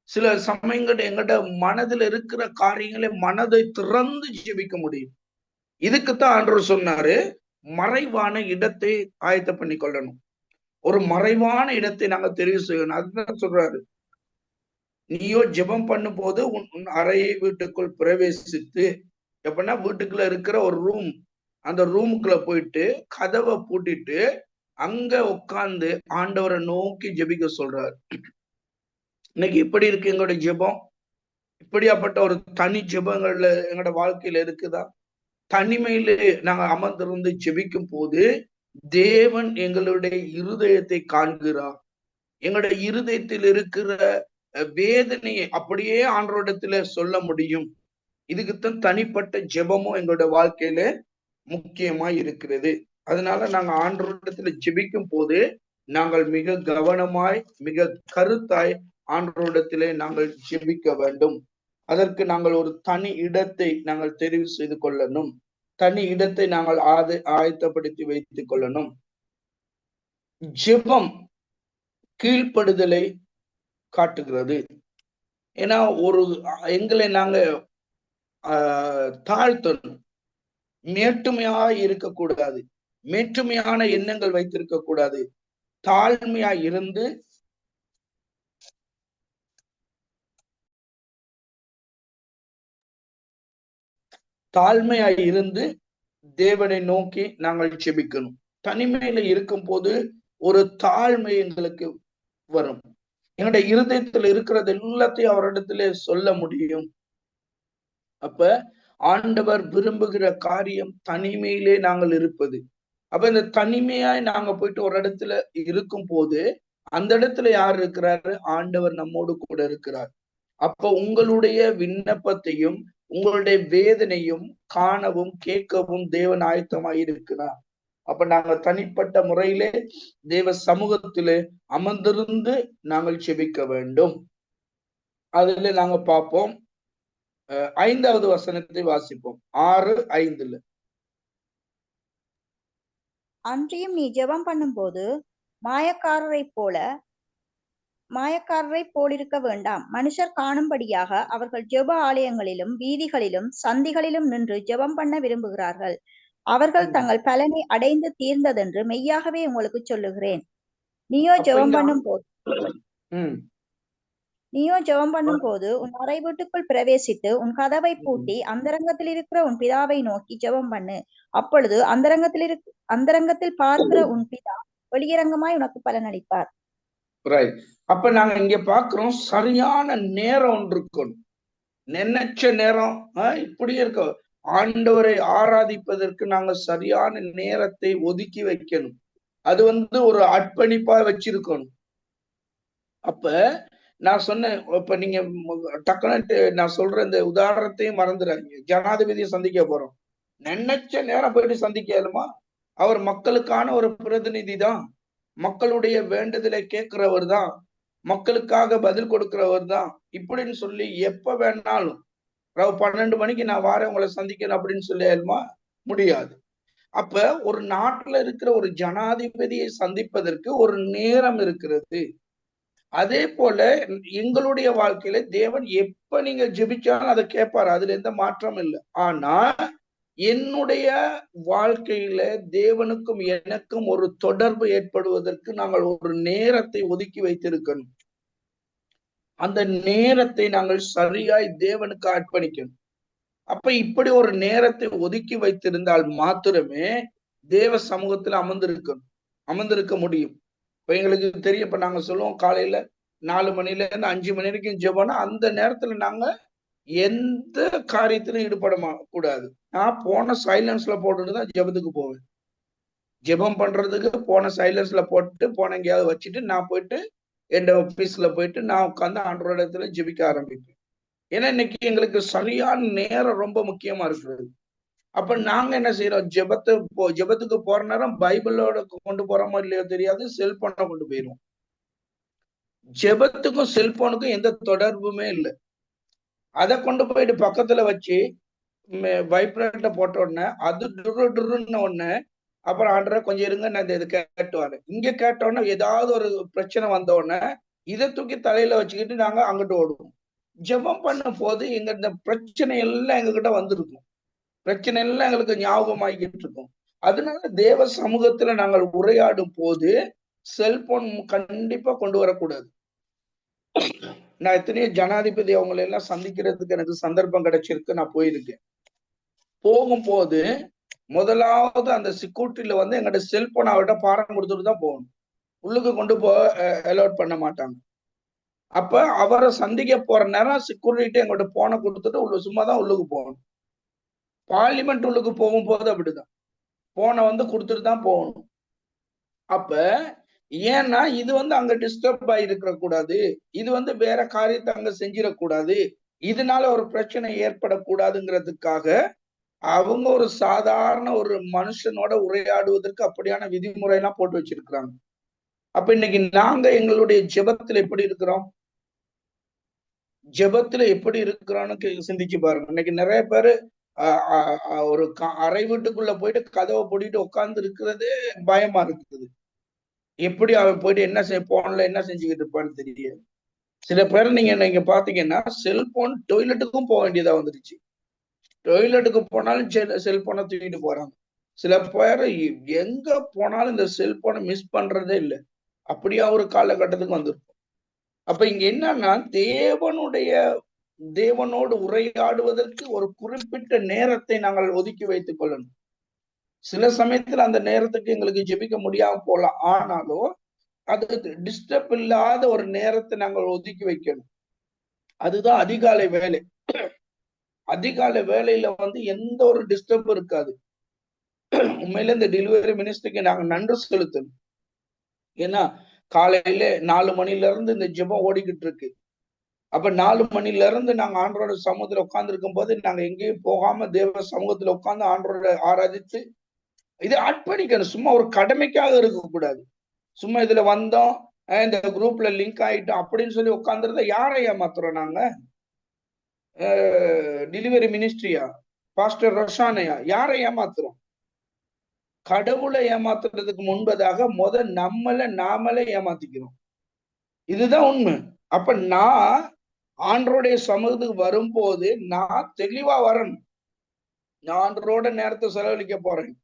சில சமயங்கள் எங்கட மனதில் இருக்கிற காரியங்களை மனதை திறந்து ஜெபிக்க முடியும். இதுக்குத்தான் ஆண்டவர் சொன்னாரு, மறைவான இடத்தை ஆயத்த பண்ணி கொள்ளணும். ஒரு மறைவான இடத்தை நாங்க தெரிவு செய்யணும். அதுதான் சொல்றாரு, நீயோ ஜெபம் பண்ணும் போது உன் அறையை வீட்டுக்குள் பிரவேசித்து, எப்படின்னா வீட்டுக்குள்ள இருக்கிற ஒரு ரூம், அந்த ரூமுக்குள்ள போயிட்டு கதவை பூட்டிட்டு அங்க உட்கார்ந்து ஆண்டவரை நோக்கி ஜெபிக்க சொல்றாரு. இன்னைக்கு எப்படி இருக்கு எங்களோட ஜெபம்? இப்படியாப்பட்ட ஒரு தனி ஜெபங்கள்ல எங்களோட வாழ்க்கையில இருக்குதா? தனிமையில நாங்க அமர்ந்திருந்து ஜெபிக்கும் போது தேவன் எங்களுடைய இருதயத்தை காண்கிறார். எங்களுடைய இருதயத்தில் இருக்கிற வேதனையை அப்படியே ஆண்டவரிடத்துல சொல்ல முடியும். இதுக்குத்தான் தனிப்பட்ட ஜெபமும் எங்களோட வாழ்க்கையில முக்கியமா இருக்கிறது. அதனால நாங்க ஆண்டவரிடத்துல ஜெபிக்கும் போது நாங்கள் மிக கவனமாய் மிக கருத்தாய் ஆண்டவரிடத்திலே நாங்கள் ஜெபிக்க வேண்டும். அதற்கு நாங்கள் ஒரு தனி இடத்தை நாங்கள் தெரிவு செய்து கொள்ளணும். தனி இடத்தை நாங்கள் ஆயத்தப்படுத்தி வைத்துக் கொள்ளணும். ஜெபம் கீழ்ப்படுதலை காட்டுகிறது. ஏன்னா ஒரு எங்களை நாங்க தாழ்த்தணும். மேட்டுமையா இருக்கக்கூடாது, மேட்டுமையான எண்ணங்கள் வைத்திருக்க கூடாது. தாழ்மையா இருந்து தேவனை நோக்கி நாங்கள் ஜெபிக்கணும். தனிமையில இருக்கும் போது ஒரு தாழ்மை எங்களுக்கு வரும். என்னுடைய இருதயத்துல இருக்கிறது எல்லாத்தையும் அவரிடத்திலே சொல்ல முடியும். அப்ப ஆண்டவர் விரும்புகிற காரியம் தனிமையிலே நாங்கள் இருப்பது. அப்ப இந்த தனிமையாய் நாங்க போயிட்டு ஒரு இடத்துல இருக்கும் போது அந்த இடத்துல யார் இருக்கிறாரு? ஆண்டவர் நம்மோடு கூட இருக்கிறார். அப்ப உங்களுடைய விண்ணப்பத்தையும் உங்களுடைய வேதனையும் காணவும் கேட்கவும் தேவன் ஆயத்தமாய் இருக்கிறார். அப்ப நாங்க தனிப்பட்ட முறையிலே தேவ சமூகத்திலே அமர்ந்திருந்து நாங்கள் ஜெபிக்க வேண்டும். அதுல நாங்க பார்ப்போம். 5வது வசனத்தை வாசிப்போம். 6:5. அன்றியும் நீ ஜெபம் பண்ணும்போது மாயக்காரரை போலிருக்க வேண்டாம். மனுஷர் காணும்படியாக அவர்கள் ஜெப ஆலயங்களிலும் வீதிகளிலும் சந்திகளிலும் நின்று ஜெபம் பண்ண விரும்புகிறார்கள். அவர்கள் தங்கள் பலனை அடைந்து தீர்ந்ததென்று மெய்யாகவே உங்களுக்கு சொல்லுகிறேன். நீயோ ஜெபம் பண்ணும் போது உன் அறை வீட்டுக்குள் பிரவேசித்து உன் கதவை பூட்டி அந்தரங்கத்தில் இருக்கிற உன் பிதாவை நோக்கி ஜெபம் பண்ணு. அப்பொழுது அந்தரங்கத்தில் பார்க்கிற உன் பிதா வெளியரங்கமாய் உனக்கு பலனளிப்பார். அப்ப நாங்க இங்க பாக்குறோம், சரியான நேரம் ஒன்று இருக்கணும். நினைச்ச நேரம் இப்படி இருக்க ஆண்டவரை ஆராதிப்பதற்கு நாங்க சரியான நேரத்தை ஒதுக்கி வைக்கணும். அது ஒரு அர்ப்பணிப்பா வச்சிருக்கணும். அப்ப நான் சொன்னேன், இப்ப நீங்க டக்குனு நான் சொல்ற இந்த உதாரணத்தையும் மறந்துடாதீங்க. ஜனாதிபதியை சந்திக்க போறோம், நினைச்ச நேரம் போயிட்டு சந்திக்கலுமா? அவர் மக்களுக்கான ஒரு பிரதிநிதி தான், மக்களுடைய வேண்டுதலை கேட்கிறவர் தான், மக்களுக்காக பதில் கொடுக்கிறவர் தான். இப்படின்னு சொல்லி எப்ப வேணாலும் 12 மணிக்கு நான் வாரேன் உங்களை சந்திக்கணும் அப்படின்னு சொல்லிடுமா? முடியாது. அப்ப ஒரு நாட்டுல இருக்கிற ஒரு ஜனாதிபதியை சந்திப்பதற்கு ஒரு நேரம் இருக்கிறது. அதே போல எங்களுடைய வாழ்க்கையில தேவன் எப்ப நீங்க ஜெபிச்சாலும் அதை கேட்பாரு, அதுல எந்த மாற்றம் இல்லை. ஆனா என்னுடைய வாழ்க்கையில தேவனுக்கும் எனக்கும் ஒரு தொடர்பு ஏற்படுவதற்கு நாங்கள் ஒரு நேரத்தை ஒதுக்கி வைத்திருக்கணும். அந்த நேரத்தை நாங்கள் சரியாய் தேவனுக்கு அர்ப்பணிக்கணும். அப்ப இப்படி ஒரு நேரத்தை ஒதுக்கி வைத்திருந்தால் மாத்திரமே தேவ சமூகத்துல அமர்ந்திருக்க முடியும். இப்ப எங்களுக்கு தெரியும், இப்ப நாங்க சொல்லுவோம் காலையில 4 மணில இருந்து 5 மணி வரைக்கும் ஜெபம்னா அந்த நேரத்துல நாங்க எந்த காரியத்திலும் ஈடுபட கூடாது. நான் போன சைலன்ஸ்ல போட்டுட்டுதான் ஜெபத்துக்கு போவேன். ஜெபம் பண்றதுக்கு போன சைலன்ஸ்ல போட்டு போன எங்கேயாவது வச்சுட்டு நான் போயிட்டு என் ஆபீஸ்ல போயிட்டு நான் உட்காந்து ஆண்டவரோட இடத்துல ஜெபிக்க ஆரம்பிப்பேன். ஏன்னா இன்னைக்கு எங்களுக்கு சரியான நேரம் ரொம்ப முக்கியமா இருக்குது. அப்ப நாங்க என்ன செய்யறோம், ஜெபத்துக்கு போற நேரம் பைபிளோட கொண்டு போறோமோ இல்லையோ தெரியாது, செல்போனை கொண்டு போயிடும். ஜெபத்துக்கும் செல்போனுக்கும் எந்த தொடர்புமே இல்லை. அதை கொண்டு போயிட்டு பக்கத்துல வச்சு வைப்ரேட்ட போட்ட உடனே அது டுருன்னு ஒண்ணு, அப்புறம் ஆண்டரை கொஞ்சம் இருங்க நான் இது கேட்டுவாரு. இங்க கேட்டோன்னே ஏதாவது ஒரு பிரச்சனை வந்த உடனே இதை தூக்கி தலையில வச்சுக்கிட்டு நாங்க அங்கிட்டு ஓடுவோம். ஜெபம் பண்ணும் போது எங்க இந்த பிரச்சனை எல்லாம் எங்ககிட்ட வந்திருக்கும், பிரச்சனை எல்லாம் எங்களுக்கு ஞாபகமாகிட்டு இருக்கும். அதனால தேவ சமூகத்துல நாங்கள் உரையாடும் போது செல்போன் கண்டிப்பா கொண்டு வரக்கூடாது. நான் எத்தனையோ ஜனாதிபதி அவங்களை எல்லாம் சந்திக்கிறதுக்கு எனக்கு சந்தர்ப்பம் கிடைச்சிருக்கு, நான் போயிருக்கேன். போகும்போது முதலாவது அந்த செக்யூரிட்டில எங்கிட்ட செல்போன் அவர்கிட்ட பாரம் கொடுத்துட்டு தான் போகணும், உள்ளுக்கு கொண்டு அலோட் பண்ண மாட்டாங்க. அப்ப அவரை சந்திக்க போற நேரம் செக்யூரிட்டி எங்கள்கிட்ட போனை கொடுத்துட்டு சும்மாதான் உள்ளுக்கு போகணும். பார்லிமெண்ட் உள்ளுக்கு போகும்போது அப்படிதான் போனை கொடுத்துட்டு தான் போகணும். அப்ப ஏன்னா இது அங்க டிஸ்டர்ப் ஆகிருக்க கூடாது, இது வேற காரியத்தை அங்க செஞ்சிடக்கூடாது, இதனால ஒரு பிரச்சனை ஏற்படக்கூடாதுங்கிறதுக்காக அவங்க ஒரு சாதாரண ஒரு மனுஷனோட உரையாடுவதற்கு அப்படியான விதிமுறை எல்லாம் போட்டு வச்சிருக்கிறாங்க. அப்ப இன்னைக்கு நாங்க எங்களுடைய ஜெபத்துல எப்படி இருக்கிறோம், ஜெபத்துல எப்படி இருக்கிறோம்னு சிந்திச்சு பாருங்க. இன்னைக்கு நிறைய பேரு ஒரு அறை வீட்டுக்குள்ள போயிட்டு கதவை போட்டுட்டு உட்கார்ந்து இருக்கிறதே பயமா இருக்குது. எப்படி அவன் போயிட்டு என்ன போன்ல என்ன செஞ்சுக்கிட்டு இருப்பான்னு தெரியாது. சில பேர் நீங்க பாத்தீங்கன்னா செல்போன் டொய்லெட்டுக்கும் போக வேண்டியதா வந்துருச்சு. டொய்லெட்டுக்கு போனாலும் செல்போனை தூக்கிட்டு போறாங்க. சில பேர் எங்க போனாலும் இந்த செல்போனை மிஸ் பண்றதே இல்லை. அப்படியா ஒரு காலகட்டத்துக்கு வந்திருக்கும். அப்ப இங்க என்னன்னா தேவனோடு உரையாடுவதற்கு ஒரு குறிப்பிட்ட நேரத்தை நாங்கள் ஒதுக்கி வைத்துக் கொள்ளணும். சில சமயத்துல அந்த நேரத்துக்கு எங்களுக்கு ஜெபிக்க முடியாம போலாம், ஆனாலும் அது டிஸ்டர்ப் இல்லாத ஒரு நேரத்தை நாங்கள் ஒதுக்கி வைக்கணும். அதுதான் அதிகாலை வேலை. அதிகாலை வேலையில எந்த ஒரு டிஸ்டர்ப் இருக்காது. உண்மையில இந்த டெலிவரி மினிஸ்டருக்கு நாங்க நன்றி செலுத்தணும். ஏன்னா காலையில 4 மணில இருந்து இந்த ஜெபம் ஓடிக்கிட்டு இருக்கு. அப்ப 4 மணில இருந்து நாங்க ஆண்டவரோட சமூகத்துல உட்கார்ந்து இருக்கும் போது நாங்க எங்கேயும் போகாம தேவ சமூகத்துல உட்கார்ந்து ஆண்டவரோட ஆராதித்து இதை அர்ப்பணிக்கணும். சும்மா ஒரு கடமைக்காக இருக்கக்கூடாது. சும்மா இதுல வந்தோம், இந்த குரூப்ல லிங்க் ஆயிட்டோம் அப்படின்னு சொல்லி உட்கார்ந்துருந்தா யாரை ஏமாத்துறோம் நாங்க? டெலிவரி மினிஸ்ட்ரியா, பாஸ்டர் ரொஷானையா, யாரை ஏமாத்துறோம்? கடவுளை ஏமாத்துறதுக்கு முன்பதாக நாமளே ஏமாத்திக்கிறோம். இதுதான் உண்மை. அப்ப நான் ஆண்டவருடைய சமூகத்துக்கு வரும்போது நான் தெளிவா வரணும். நான் ஆண்டவரோட நேரத்தை செலவழிக்க போறேன்,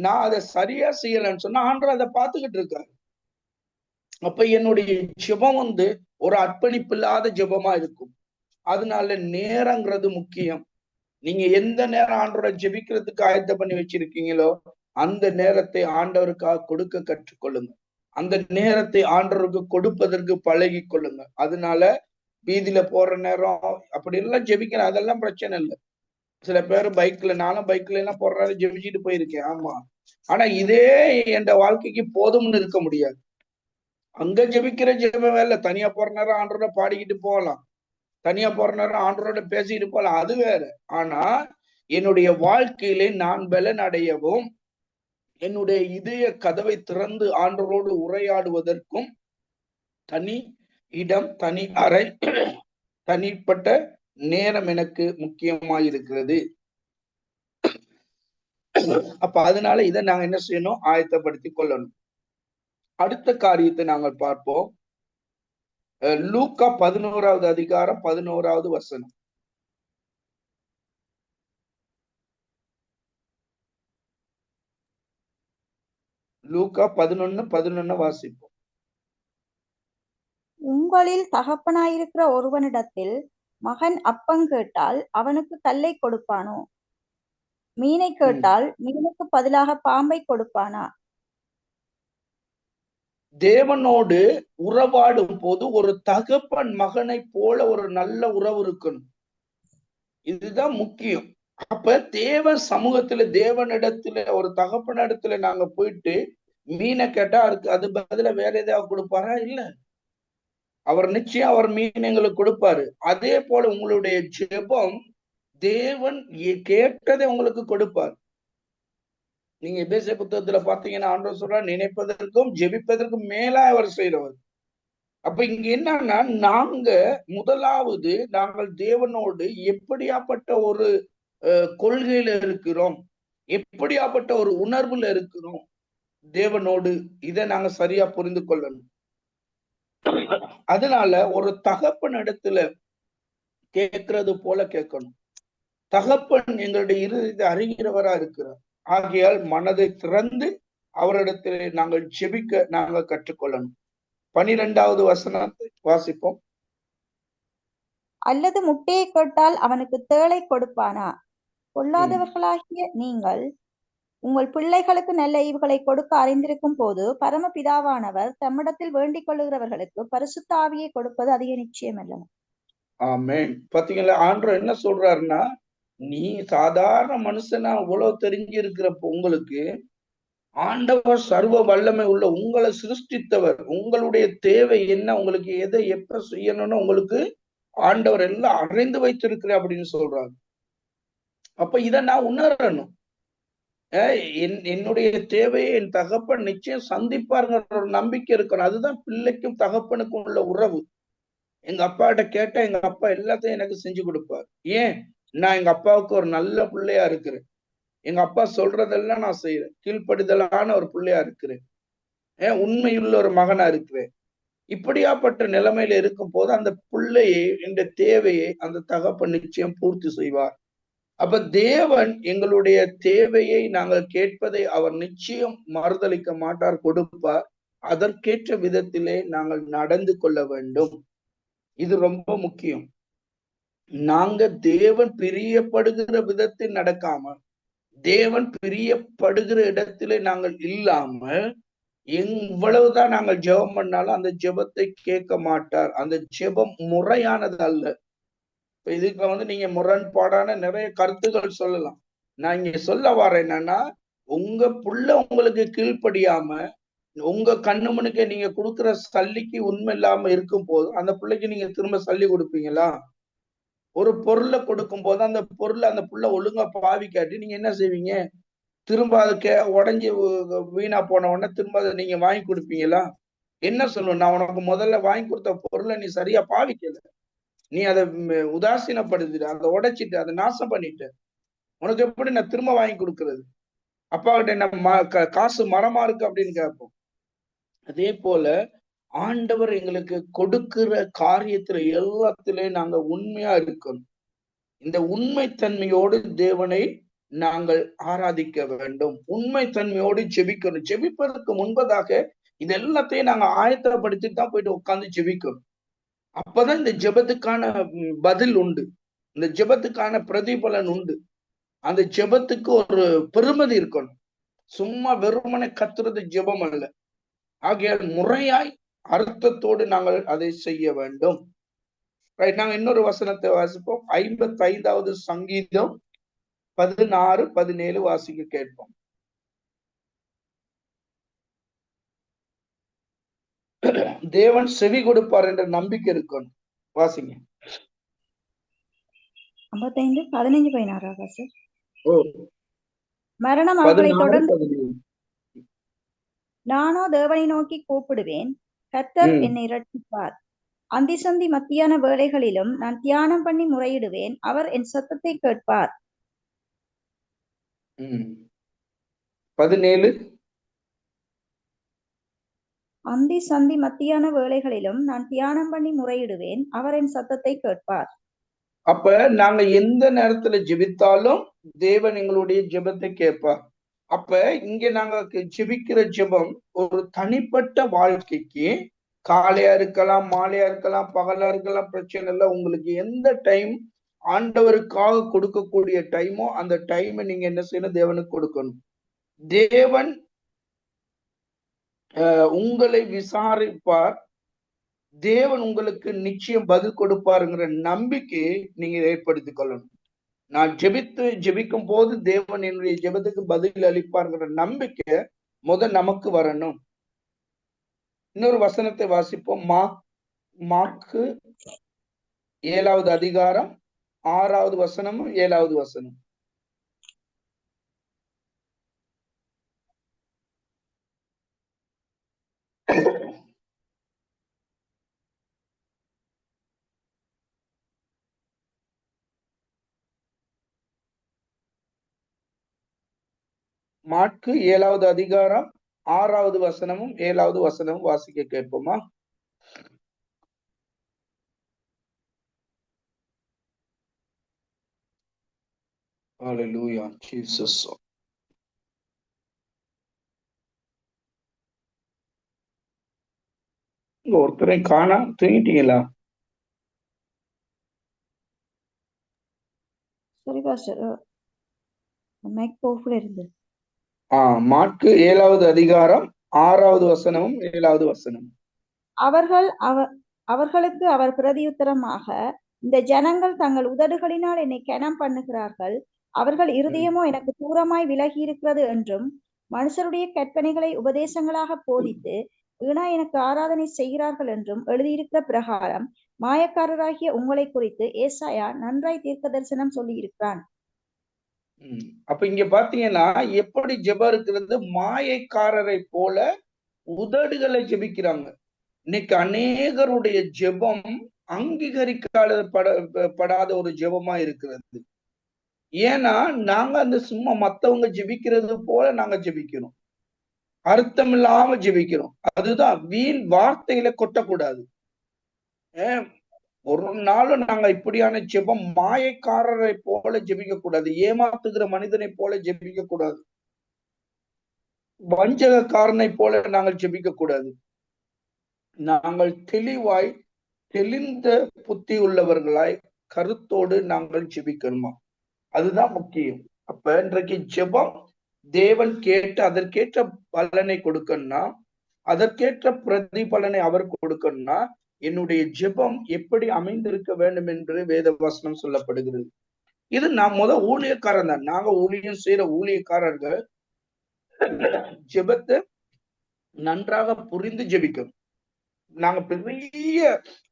நான் அதை சரியா செய்யலைன்னு சொன்னா ஆண்டவர் அதை பார்த்துக்கிட்டு இருக்காரு. அப்ப என்னுடைய ஜெபம் ஒரு அர்ப்பணிப்பு இல்லாத ஜெபமா இருக்கும். அதனால நேரங்கிறது முக்கியம். நீங்க எந்த நேரம் ஆண்டவரை ஜெபிக்கிறதுக்கு ஆயத்த பண்ணி வச்சிருக்கீங்களோ அந்த நேரத்தை ஆண்டவருக்காக கொடுக்க கற்றுக்கொள்ளுங்க. அந்த நேரத்தை ஆண்டவருக்கு கொடுப்பதற்கு பழகி கொள்ளுங்க. அதனால வீதியில போற நேரம் அப்படி எல்லாம் ஜெபிக்கிறேன், அதெல்லாம் பிரச்சனை இல்லை. சில பேர் பைக்ல, நானும் பைக்ல எல்லாம் போடுறாரு ஜெபிச்சுட்டு போயிருக்கேன். ஆமா, ஆனா இதே என் வாழ்க்கைக்கு போதும்னு இருக்க முடியாது. அங்க ஜெபிக்கிற ஜெபம் வேலை. தனியா போற நேரம் ஆண்டவரோட பாடிக்கிட்டு போகலாம், தனியா போற நேரம் ஆண்டவரோட பேசிக்கிட்டு போகலாம், அது வேற. ஆனா என்னுடைய வாழ்க்கையிலே நான் பலன் அடையவும் என்னுடைய இதய கதவை திறந்து ஆண்டவரோடு உரையாடுவதற்கும் தனி இடம், தனி அறை, தனிப்பட்ட நேரம் எனக்கு முக்கியமாயிருக்கிறது. அப்ப அதனால இதை நாங்க என்ன செய்யணும், ஆயத்தப்படுத்தி கொள்ளணும். அடுத்த காரியத்தை நாங்கள் பார்ப்போம். லூக்கா 11வது அதிகாரம் 11வது வசனம். லூக்கா 11:11 வாசிப்போம். உங்களில் தகப்பனாயிருக்கிற ஒருவனிடத்தில் மகன் அப்பம் கேட்டால் அவனுக்கு கல்லை கொடுப்பானோ? மீனை கேட்டால் மீனுக்கு பதிலாக பாம்பை கொடுப்பானா? தேவனோடு உறவாடும் போது ஒரு தகப்பன் மகனை போல ஒரு நல்ல உறவு இருக்கணும். இதுதான் முக்கியம். அப்ப தேவ சமூகத்துல, தேவனிடத்துல, ஒரு தகப்பனிடத்துல நாங்க போயிட்டு மீனை கேட்டா அது பதில வேற ஏதாவது கொடுப்பாரா? இல்ல, அவர் நிச்சயம் அவர் மீன் எங்களுக்கு கொடுப்பாரு. அதே போல உங்களுடைய ஜெபம் தேவன் கேட்டதை உங்களுக்கு கொடுப்பார். நீங்க எபேசிய புத்தகத்துல பாத்தீங்கன்னா ஆண்டவர் சொல்றார், நினைப்பதற்கும் ஜெபிப்பதற்கும் மேலா அவர் செய்யறவர். அப்ப இங்க என்னன்னா, நாங்க முதலாவது நாங்கள் தேவனோடு எப்படியாப்பட்ட ஒரு கொள்கையில இருக்கிறோம், எப்படியாப்பட்ட ஒரு உணர்வுல இருக்கிறோம் தேவனோடு, இதை நாங்க சரியா புரிந்து கொள்ளணும். அதனால ஒரு தகப்பன் இடத்துல கேட்கறது போல கேட்கணும். தகப்பன் எங்களுடைய இருதயத்தை அறிகிறவரா இருக்கிறார். ஆகையால் மனதை திறந்து அவரிடத்தில் நாங்கள் ஜெபிக்க நாங்கள் கற்றுக்கொள்ளணும். 12வது வசனத்தை வாசிப்போம். அல்லது முட்டையை கேட்டால் அவனுக்கு தேளை கொடுப்பானா? பொல்லாதவர்களாகிய நீங்கள் உங்கள் பிள்ளைகளுக்கு நல்ல ஈவுகளை கொடுக்க அறிந்திருக்கும் போது பரமபிதாவானவர் தம்மிடத்தில் வேண்டிக் கொள்ளுகிறவர்களுக்கு பரிசுத்த ஆவியை கொடுப்பது அதிக நிச்சயம் அல்ல. ஆமென். பாத்தீங்களா, ஆண்டவர் என்ன சொல்றாருன்னா, நீ சாதாரண மனுஷனா இவ்வளவு தெரிஞ்சு இருக்கிறப்ப உங்களுக்கு ஆண்டவர் சர்வ வல்லமை உள்ள உங்களை சிருஷ்டித்தவர், உங்களுடைய தேவை என்ன, உங்களுக்கு எதை எப்ப செய்யணும்னு உங்களுக்கு ஆண்டவர் எல்லாம் அறிந்து வைத்திருக்கிற அப்படின்னு சொல்றாரு. அப்ப இதை நான் உணரணும். என்னுடைய தேவையை என் தகப்பன் நிச்சயம் சந்திப்பாருங்கிற ஒரு நம்பிக்கை இருக்கணும். அதுதான் பிள்ளைக்கும் தகப்பனுக்கும் உள்ள உறவு. எங்க அப்பாட்ட கேட்டா எங்க அப்பா எல்லாத்தையும் எனக்கு செஞ்சு கொடுப்பார். ஏன்? நான் எங்க அப்பாவுக்கு ஒரு நல்ல பிள்ளையா இருக்கிறேன். எங்க அப்பா சொல்றதெல்லாம் நான் செய்யறேன். கீழ்ப்படிதலான ஒரு பிள்ளையா இருக்கிறேன். உண்மையுள்ள ஒரு மகனா இருக்கிறேன். இப்படியாப்பட்ட நிலைமையில இருக்கும் போது அந்த பிள்ளையை, இந்த தேவையை அந்த தகப்பன் நிச்சயம் பூர்த்தி செய்வார். அப்ப தேவன் எங்களுடைய தேவையை நாங்கள் கேட்பதை அவர் நிச்சயம் மறுதளிக்க மாட்டார், கொடுப்பார். அதற்கேற்ற விதத்திலே நாங்கள் நடந்து கொள்ள வேண்டும். இது ரொம்ப முக்கியம். நாங்க தேவன் பிரியப்படுகிற விதத்தில் நடக்காம, தேவன் பிரியப்படுகிற இடத்திலே நாங்கள் இல்லாம, எவ்வளவுதான் நாங்கள் ஜெபம் பண்ணாலும் அந்த ஜெபத்தை கேட்க மாட்டார். அந்த ஜெபம் முறையானது அல்ல. இதுக்கு நீங்க முரண்பாடான நிறைய கருத்துக்கள் சொல்லலாம். நான் இங்க சொல்ல வரேன் என்னன்னா, உங்க புள்ள உங்களுக்கு கீழ்ப்படியாம உங்க கண்ணு முன்னுக்கு நீங்க கொடுக்குற சல்லிக்கு உண்மை இல்லாம இருக்கும் போது அந்த பிள்ளைக்கு நீங்க திரும்ப சல்லி கொடுப்பீங்களா? ஒரு பொருளை கொடுக்கும் போது அந்த பொருளை அந்த புள்ள ஒழுங்கா பாவிக்காட்டி நீங்க என்ன செய்வீங்க? திரும்ப அதுக்கு உடஞ்சி வீணா போன உடனே திரும்ப அதை நீங்க வாங்கி கொடுப்பீங்களா? என்ன சொல்லணும், நான் உனக்கு முதல்ல வாங்கி கொடுத்த பொருளை நீ சரியா பாவிக்கல, நீ அதை உதாசீனப்படுத்திட்டு, அதை உடைச்சிட்டு, அதை நாசம் பண்ணிட்டு, உனக்கு எப்படி நான் திரும்ப வாங்கி கொடுக்கறது? அப்பா கிட்ட என்ன காசு மரமா இருக்கு அப்படின்னு கேட்போம். அதே போல ஆண்டவர் எங்களுக்கு கொடுக்கிற காரியத்துல எல்லாத்திலையும் நாங்க உண்மையா இருக்கணும். இந்த உண்மைத்தன்மையோடு தேவனை நாங்கள் ஆராதிக்க வேண்டும். உண்மைத்தன்மையோடு ஜெபிக்கணும். ஜெபிப்பதற்கு முன்பதாக இது எல்லாத்தையும் நாங்க ஆயத்தப்படுத்தி தான் போயிட்டு உட்கார்ந்து ஜெபிக்கணும். அப்பதான் இந்த ஜெபத்துக்கான பதில் உண்டு, இந்த ஜெபத்துக்கான பிரதிபலன் உண்டு. அந்த ஜெபத்துக்கு ஒரு பெருமதி இருக்கணும். சும்மா வெறுமனை கத்துறது ஜெபம் அல்ல. ஆகையால் முறையாய் அர்த்தத்தோடு நாங்கள் அதை செய்ய வேண்டும். ரைட், நாங்க இன்னொரு வசனத்தை வாசிப்போம். 55வது சங்கீதம் 16, 17 வாசிக்க கேட்போம். தேவன் செவி கொடுப்பார் என்ற நம்பிக்கை இருக்கணும். வாசிங்க. 55, 15, 16 ஓ, மரணம் அவர்களை 16, தொடர்ந்து 17. நானோ தேவனை நோக்கி கூப்பிடுவேன், கர்த்தர் என்னை இரட்சிப்பார். அந்திசந்தி மத்தியான வேளைகளிலும் நான் தியானம் பண்ணி முறையிடுவேன், அவர் என் சத்தத்தை கேட்பார். 17. அந்தி சந்தி மத்தியான வேளைகளிலும் நான் தியானம் பண்ணி முறையிடுவேன், அவர் என் சத்தத்தை கேட்பார். அப்ப நாங்க எந்த நேரத்துல ஜெபித்தாலும் தேவன் எங்களுடைய ஜெபத்தை கேட்பார். அப்ப இங்க நாங்க ஜெபிக்கிற ஜெபம் ஒரு தனிப்பட்ட வாழ்க்கைக்கு, காலையா இருக்கலாம், மாலையா இருக்கலாம், பகலா இருக்கலாம், பிரச்சனை இல்லை. உங்களுக்கு எந்த டைம் ஆண்டவருக்காக கொடுக்கக்கூடிய டைமோ அந்த டைமை நீங்க என்ன செய்யணும்? தேவனுக்கு கொடுக்கணும். தேவன் உங்களை விசாரிப்பார், தேவன் உங்களுக்கு நிச்சயம் பதில் கொடுப்பாருங்கிற நம்பிக்கையை நீங்க ஏற்படுத்திக் கொள்ளணும். நான் ஜெபிக்கும் போது தேவன் என்னுடைய ஜெபத்துக்கு பதில் அளிப்பாருங்கிற நம்பிக்கை நமக்கு வரணும். இன்னொரு வசனத்தை வாசிப்போம். மாற்கு 7வது அதிகாரம் 6வது வசனமும் 7வது வசனம். மாற்கு 7வது அதிகாரம் 6வது வசனமும் 7வது வசனமும் வாசிக்க கேட்போமா? Hallelujah, Jesus. ஒருத்தரை காணா, தூங்கிட்டீங்களா? சரி பாஸ்டர், மைக் ஆஃப்ல இருந்து. மாற்கு 7வது அதிகாரம் 6வது வசனமும் 7வது வசனம். அவர்களுக்கு அவர் பிரதியுத்தரமாக, இந்த ஜனங்கள் தங்கள் உதடுகளினால் என்னை கனம் பண்ணுகிறார்கள், அவர்கள் இருதயமோ எனக்கு தூரமாய் விலகி இருக்கிறது என்றும், மனுஷருடைய கற்பனைகளை உபதேசங்களாக போதித்து வீணா எனக்கு ஆராதனை செய்கிறார்கள் என்றும் எழுதியிருக்கிற பிரகாரம் மாயக்காரராகிய உங்களை குறித்து ஏசாயா நன்றாய் தீர்க்க தரிசனம் சொல்லி இருக்கிறான். அப்ப இங்க பாத்தீங்கன்னா எப்படி ஜெபம் இருக்கிறது? மாயக்காரரை போல உதடுகளை ஜெபிக்கிறாங்க. இன்னைக்கு அநேகருடைய ஜெபம் அங்கீகரிக்கப்படாத ஒரு ஜெபமா இருக்கிறது. ஏன்னா நாங்க அந்த சும்மா மத்தவங்க ஜெபிக்கிறது போல நாங்க ஜெபிக்கிறோம், அர்த்தம் இல்லாம ஜெபிக்கிறோம். அதுதான் வீண் வார்த்தையில கொட்டக்கூடாது. ஒரு நாளும் நாங்க இப்படியான ஜெபம் மாயக்காரரை போல ஜெபிக்க கூடாது, ஏமாத்துகிற மனிதனை போல ஜெபிக்க கூடாது, வஞ்சகக்காரனை போல நாங்கள் ஜெபிக்க கூடாது. நாங்கள் தெளிவாய் தெளிந்த புத்தி உள்ளவர்களாய் கருத்தோடு நாங்கள் ஜெபிக்கணுமா? அதுதான் முக்கியம். அப்ப இன்றைக்கு ஜெபம் தேவன் கேட்டு அதற்கேற்ற பலனை கொடுக்கணும்னா, அதற்கேற்ற பிரதிபலனை அவர் கொடுக்கணும்னா, என்னுடைய ஜெபம் எப்படி அமைந்திருக்க வேண்டும் என்று வேத வசனம் சொல்லப்படுகிறது. இது நான் ஊழியக்காரன் தான். நாங்க ஊழியம் செய்யற ஊழியக்காரர்கள் ஜெபத்தை நன்றாக புரிந்து ஜெபிக்கணும். நாங்க பெரிய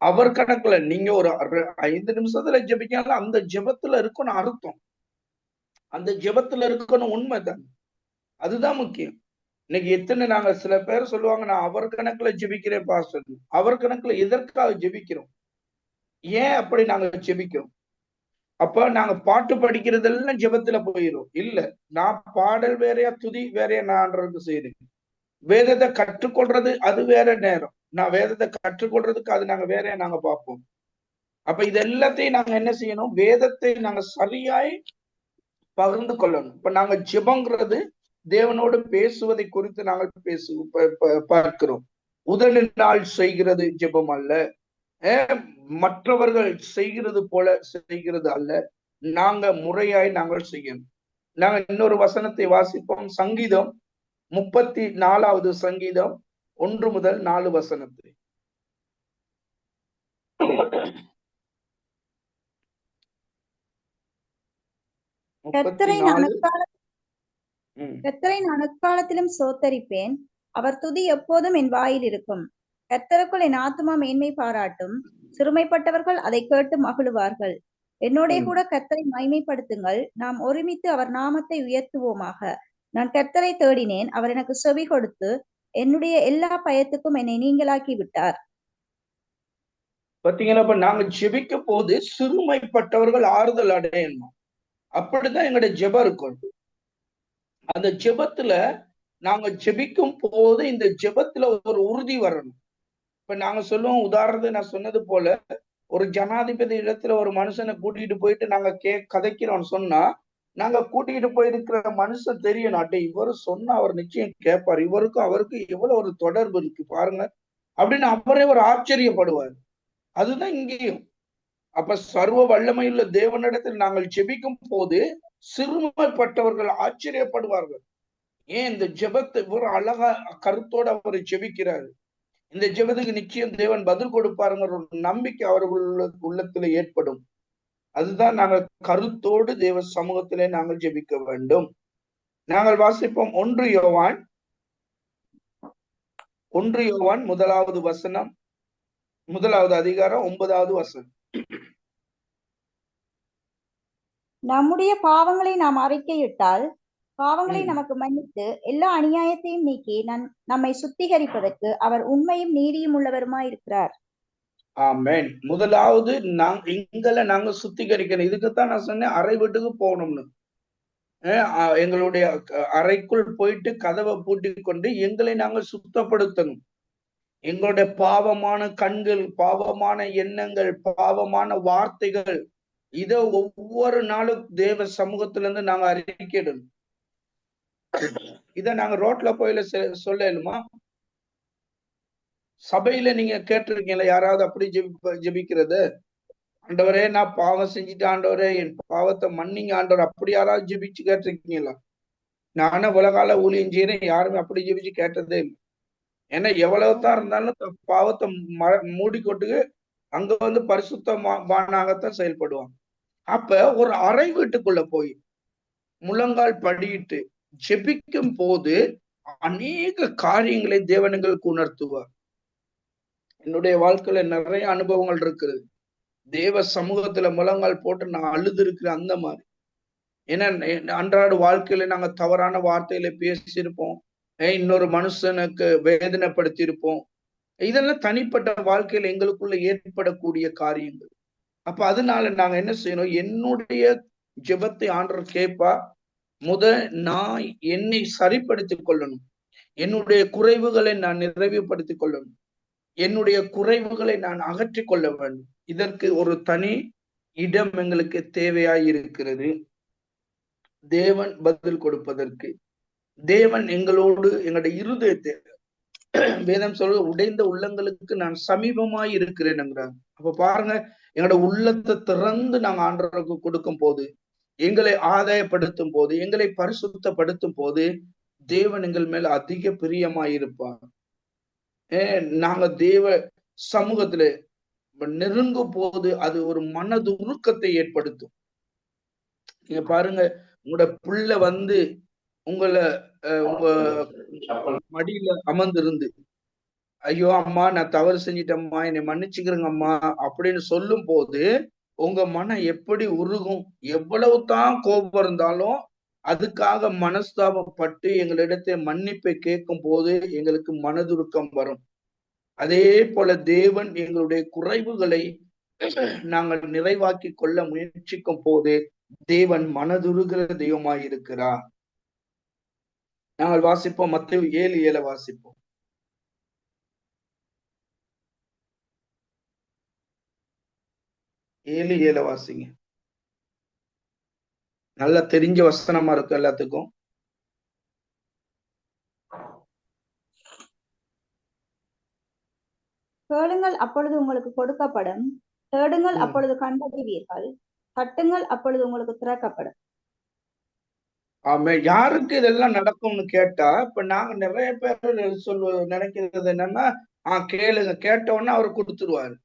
அவர் கணக்குல நீங்க ஒரு 5 நிமிஷத்துல ஜெபிக்கலாம், அந்த ஜெபத்துல இருக்கணும் அர்த்தம், அந்த ஜெபத்துல இருக்கணும் உண்மைதான். அதுதான் முக்கியம். இன்னைக்கு நாங்க சில பேர் சொல்லுவாங்க, நான் அவர் கணக்குல ஜெபிக்கிறேன் பாஸ்டர். அவர் கணக்குல எதற்காக ஜெபிக்கிறோம்? ஏன் அப்படி நாங்க ஜெபிக்கிறோம்? அப்ப நாங்க பாட்டு படிக்கிறதெல்லாம் ஜெபத்துல போயிடும் இல்ல. நான் பாடல் வேறையா துதி வேறையா நான் செய்யறேன். வேதத்தை கற்றுக்கொள்றது அது வேற நேரம். நான் வேதத்தை கற்றுக்கொள்றதுக்கு அது நாங்க வேறையா நாங்க பார்ப்போம். அப்ப இது எல்லாத்தையும் நாங்க என்ன செய்யணும்? வேதத்தை நாங்க சரியாய் பகிர்ந்து கொள்ளணும். இப்ப நாங்க ஜெபங்கிறது தேவனோடு பேசுவதை குறித்து நாங்கள் பார்க்கிறோம். உதடினால் செய்கிறது ஜெபம் அல்ல, மற்றவர்கள் செய்கிறது போல செய்கிறது அல்ல, நாங்க முறையாய் நாங்கள் செய்யணும். நாங்க இன்னொரு வசனத்தை வாசிப்போம். சங்கீதம் 34வது சங்கீதம் 1 முதல் 4 வசனத்தை. கர்த்தரை நான் எக்காலத்திலும் சோத்தரிப்பேன், அவர் துதி எப்போதும் என் வாயில் இருக்கும். கர்த்தருக்குள் என் ஆத்துமா மேன்மை பாராட்டும், சிறுமைப்பட்டவர்கள் அதை கேட்டு மகிழுவார்கள். என்னோட கூட கர்த்தரை மகிமைப்படுத்துங்கள், நாம் ஒருமித்து அவர் நாமத்தை உயர்த்துவோமாக. நான் கர்த்தரை தேடினேன், அவர் எனக்கு செவி கொடுத்து என்னுடைய எல்லா பயத்துக்கும் என்னை நீங்களாக்கி விட்டார். பாத்தீங்கன்னா, இப்ப நாங்க ஜெபிக்க போது சிறுமைப்பட்டவர்கள் ஆறுதல் அடையணும். அப்படிதான் எங்களுடைய ஜெபம் இருக்கும். அந்த ஜெபத்துல நாங்க ஜெபிக்கும் போது இந்த ஜெபத்துல ஒரு உறுதி வரணும். இப்ப நாங்க சொல்லுவோம், உதாரணத்துக்கு நான் சொன்னது போல, ஒரு ஜனாதிபதி இடத்துல ஒரு மனுஷனை கூட்டிட்டு போயிட்டு நாங்க கதைக்கிறோம்னு சொன்னா, நாங்க கூட்டிட்டு போயிருக்கிற மனுஷன் தெரியணும், அட்டை இவரு சொன்னா அவர் நிச்சயம் கேட்பார், இவருக்கும் அவருக்கும் எவ்வளவு ஒரு தொடர்பு இருக்கு பாருங்க அப்படின்னு அவரே ஒரு ஆச்சரியப்படுவார். அதுதான் இங்கேயும். அப்ப சர்வ வல்லமையுள்ள தேவனிடத்தில் நாங்கள் ஜெபிக்கும் போது சிறுமைப்பட்டவர்கள் ஆச்சரியப்படுவார்கள். ஏன் இந்த ஜெபத்தை ஒரு அழகா கருத்தோடு அவர் ஜெபிக்கிறாரு. இந்த ஜெபத்துக்கு நிச்சயம் தேவன் பதில் கொடுப்பாருங்கிற ஒரு நம்பிக்கை அவர்கள் உள்ளத்துல ஏற்படும். அதுதான் நாங்கள் கருத்தோடு தேவ சமூகத்திலே நாங்கள் ஜெபிக்க வேண்டும். நாங்கள் வாசிப்போம் 1 யோவான் 1வது வசனம், 1வது அதிகாரம் 9வது வசனம். நம்முடைய பாவங்களை நாம் அறிக்கையிட்டால் பாவங்களை நமக்கு மன்னித்து எல்லா அநியாயத்தையும் நீக்கி நம்மை சுத்திகரிப்பதற்கு அவர் உண்மையும் நீதியும் உள்ளவருமாய் இருக்கிறார். ஆமென். முதலாவது எங்களை நாங்க சுத்திகரிக்கணும். இதுக்குத்தான் நான் சொன்னேன் அறை வீட்டுக்கு போகணும்னு. எங்களுடைய அறைக்குள் போயிட்டு கதவை பூட்டி கொண்டு எங்களை நாங்கள் சுத்தப்படுத்தணும். எங்களுடைய பாவமான கண்கள், பாவமான எண்ணங்கள், பாவமான வார்த்தைகள், இத ஒவ்வொரு நாளும் தேவ சமூகத்திலிருந்து நாங்க அறிக்கையிடணும். இத நாங்க ரோட்ல போயில சொல்லலுமா? சபையில நீங்க கேட்டிருக்கீங்களா யாராவது அப்படி ஜெபிக்கிறது? ஆண்டவரே நான் பாவம் செஞ்சுட்டு, ஆண்டவரே என் பாவத்தை மன்னிங்க ஆண்டவர், அப்படி யாராவது ஜெபிச்சு கேட்டிருக்கீங்களா? நானும் உலகால ஊழியம் செய்யறேன், யாருமே அப்படி ஜெபிச்சு கேட்டதே இல்லை. ஏன்னா எவ்வளவுதான் இருந்தாலும் பாவத்தை மூடிக்கொண்டு அங்க வந்து பரிசுத்தமானாகத்தான் செயல்படுவாங்க. அப்ப ஒரு அறை வீட்டுக்குள்ள போய் முழங்கால் படியிட்டு ஜெபிக்கும் போது அநேக காரியங்களை தேவனுங்களுக்கு உணர்த்துவார். என்னுடைய வாழ்க்கையில நிறைய அனுபவங்கள் இருக்குது. தேவ சமூகத்துல முழங்கால் போட்டு நான் அழுது இருக்கிறேன். அந்த மாதிரி ஏன்னா அன்றாட வாழ்க்கையில நாங்க தவறான வார்த்தையில பேசியிருப்போம், இன்னொரு மனுஷனுக்கு வேதனைப்படுத்தி இருப்போம். இதெல்லாம் தனிப்பட்ட வாழ்க்கையில எங்களுக்குள்ள ஏற்படக்கூடிய காரியங்கள். அப்ப அதனால நாங்க என்ன செய்யணும்? என்னுடைய ஜெபத்தை ஆண்டவர் கேட்பா. நான் என்னை சரிப்படுத்திக் கொள்ளணும். என்னுடைய குறைவுகளை நான் நிறைவுபடுத்திக் கொள்ளணும். என்னுடைய குறைவுகளை நான் அகற்றிக் கொள்ள வேண்டும். இதற்கு ஒரு தனி இடம் எங்களுக்கு தேவையாய் இருக்கிறது. தேவன் பதில் கொடுப்பதற்கு தேவன் எங்களோடு எங்களுடைய இருதயத்தை, வேதம் சொல்ற உடைந்த உள்ளங்களுக்கு நான் சமீபமாய் இருக்கிறேன் என்கிறார். அப்ப பாருங்க, எங்களோட உள்ளத்தை திறந்து நாங்க ஆண்டவருக்கு கொடுக்கும் போது, எங்களை ஆதாயப்படுத்தும் போது, எங்களை பரிசுத்தப்படுத்தும் போது தேவன் எங்கள் மேல அதிக பிரியமாயிருப்பார். நாங்க தேவ சமூகத்துல நெருங்கும் போது அது ஒரு மனதுருக்கத்தை ஏற்படுத்தும். நீங்க பாருங்க, உங்களோட பிள்ளை வந்து உங்களை உங்க மடியில அமர்ந்திருந்து, ஐயோ அம்மா நான் தவறு செஞ்சிட்டேம்மா, என்னை மன்னிச்சுக்கிறேங்க அம்மா அப்படின்னு சொல்லும் போது உங்க மனம் எப்படி உருகும்? எவ்வளவு தான் கோபம் இருந்தாலும் அதுக்காக மனஸ்தாபப்பட்டு எங்களிடத்தை மன்னிப்பை கேட்கும் போது எங்களுக்கு மனதுருக்கம் வரும். அதே போல தேவன் எங்களுடைய குறைவுகளை நாங்கள் நிறைவாக்கி கொள்ள முயற்சிக்கும் போது தேவன் மனதுருகிற தெய்வமாயிருக்கிறார். நாங்கள் வாசிப்போம், மத்தேயு 7:7 வாசிப்போம். 7:7 வாசிங்க. நல்லா தெரிஞ்ச வசனமா இருக்கும் எல்லாத்துக்கும். கேளுங்கள் அப்பொழுது உங்களுக்கு கொடுக்கப்படும், தேடுங்கள் அப்பொழுது கண்டடைவீர்கள், தட்டுங்கள் அப்பொழுது உங்களுக்கு திறக்கப்படும். ஆமா, யாருக்கு இதெல்லாம் நடக்கும்னு கேட்டா, இப்ப நாங்க நிறைய பேர் நினைக்கிறது என்னன்னா, கேளுங்க, கேட்ட உடனே அவர் கொடுத்துருவாரு.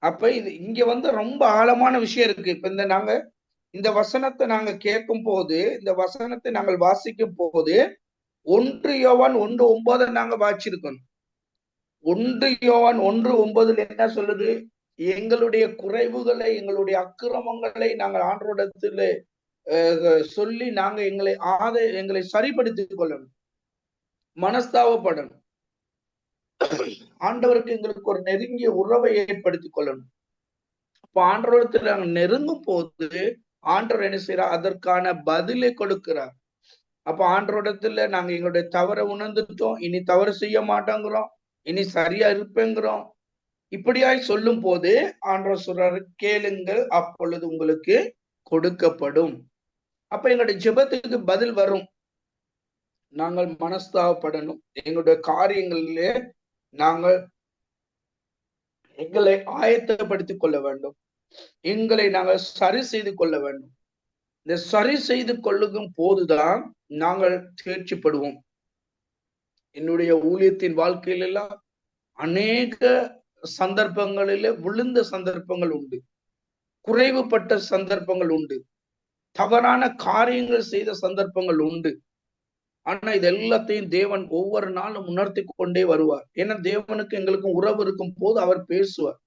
அப்ப இது இங்க வந்து ரொம்ப ஆழமான விஷயம் இருக்கு. இப்ப இந்த வசனத்தை நாங்க கேட்கும் போது, இந்த வசனத்தை நாங்கள் வாசிக்கும் போது 1 யோவான் 1:9 நாங்க வாசிச்சிருக்கோம். 1 யோவான் 1:9 என்ன சொல்லுது? எங்களுடைய குறைவுகளை, எங்களுடைய அக்கிரமங்களை நாங்கள் ஆண்டவரிடத்திலே சொல்லி நாங்க எங்களை சரிப்படுத்திக் கொள்ளணும், மனஸ்தாபப்படணும், ஆண்டவருக்கு எங்களுக்கு ஒரு நெருங்கிய உறவை ஏற்படுத்திக் கொள்ளணும். அப்ப ஆண்டவரத்தில் நாங்கள் நெருங்கும் போது ஆண்டவர் என்ன செய்யறார்? அதற்கான பதிலை கொடுக்கிறார். அப்ப ஆண்டவரிடத்துல நாங்க எங்களுடைய தவறை உணர்ந்துட்டோம், இனி தவறு செய்ய மாட்டோங்கிறோம், இனி சரியா இருப்பேங்கிறோம். இப்படியாய் சொல்லும் போது ஆண்டவர் சொல்றாரு, கேளுங்கள் அப்பொழுது உங்களுக்கு கொடுக்கப்படும். அப்ப எங்களுடைய ஜெபத்துக்கு பதில் வரும். நாங்கள் மனஸ்தாபப்படணும், எங்களுடைய காரியங்களிலே நாங்கள் எங்களை ஆயத்தப்படுத்திக் கொள்ள வேண்டும், எங்களை நாங்கள் சரி செய்து கொள்ள வேண்டும். இந்த சரி செய்து கொள்ளும் போதுதான் நாங்கள் தேர்ச்சிப்படுவோம். என்னுடைய ஊழியத்தின் வாழ்க்கையில எல்லாம் அநேக சந்தர்ப்பங்களில விழுந்த சந்தர்ப்பங்கள் உண்டு, குறைவுபட்ட சந்தர்ப்பங்கள் உண்டு, தவறான காரியங்கள் செய்த சந்தர்ப்பங்கள் உண்டு. ஆனா இது எல்லாத்தையும் தேவன் ஒவ்வொரு நாளும் உணர்த்தி கொண்டே வருவார். ஏன்னா தேவனுக்கு எங்களுக்கும் உறவு இருக்கும் போது அவர் பேசுவார்.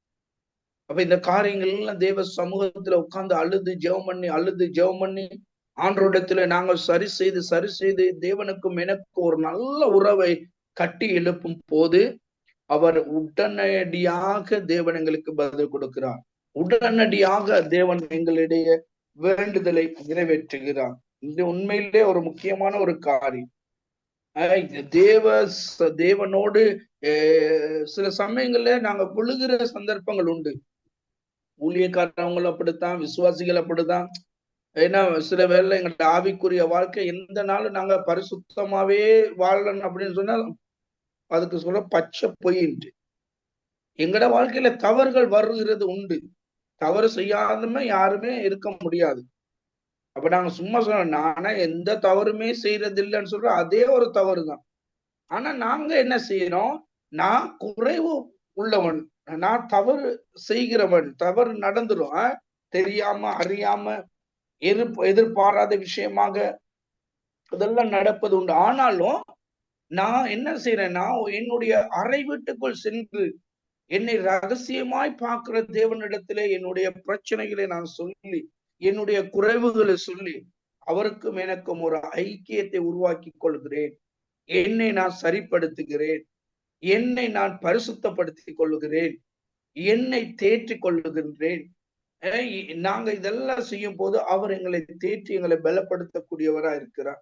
அப்ப இந்த காரியங்கள் எல்லாம் தேவ சமூகத்துல உட்கார்ந்து அழுது ஜெபம் பண்ணி ஆண்டவரிடத்துல நாங்கள் சரி செய்து தேவனுக்கும் எனக்கு ஒரு நல்ல உறவை கட்டி எழுப்பும் போது அவர் உடனடியாக தேவன் எங்களுக்கு பதில் கொடுக்கிறார். உடனடியாக தேவன் எங்களுடைய வேண்டுதலை நிறைவேற்றுகிறார். இது உண்மையிலே ஒரு முக்கியமான ஒரு காரியம். தேவனோடு சில சமயங்கள்ல நாங்க விழுகிற சந்தர்ப்பங்கள் உண்டு. ஊழியக்காரவங்களும் அப்படித்தான், விசுவாசிகள் அப்படித்தான். ஏன்னா சில வேளையில எங்களோட ஆவிக்குரிய வாழ்க்கை எந்த நாளும் நாங்க பரிசுத்தமாவே வாழணும் அப்படின்னு சொன்னா அதுக்கு சொல்ல பச்சை பொய்ன்ட்டு. எங்கட வாழ்க்கையில தவறுகள் வருகிறது உண்டு. தவறு செய்யாதமே யாருமே இருக்க முடியாது. அப்ப நாங்க சும்மா சொல்றோம், நானே எந்த தவறுமே செய்யறது இல்லைன்னு சொல்றோம், அதே ஒரு தவறு தான். ஆனா நாங்க என்ன செய்யறோம்? நான் குறைவு உள்ளவன், நான் தவறு செய்கிறவன், தவறு நடந்துரும், தெரியாம அறியாம எதிர்பாராத விஷயமாக இதெல்லாம் நடப்பது உண்டு. ஆனாலும் நான் என்ன செய்யறேன்னா, என்னுடைய அறை வீட்டுக்குள் சென்று என்னை ரகசியமாய் பார்க்கிற தேவனிடத்திலே என்னுடைய பிரச்சனைகளை நான் சொல்லி, என்னுடைய குறைவுகளை சொல்லி அவருக்கும் எனக்கும் ஒரு ஐக்கியத்தை உருவாக்கி கொள்கிறேன். என்னை நான் சரிப்படுத்துகிறேன், என்னை நான் பரிசுத்தப்படுத்திக் கொள்ளுகிறேன், என்னை தேற்றிக் கொள்ளுகின்றேன். நாங்க இதெல்லாம் செய்யும் போது அவர் எங்களை தேற்றி எங்களை பலப்படுத்தக்கூடியவரா இருக்கிறார்.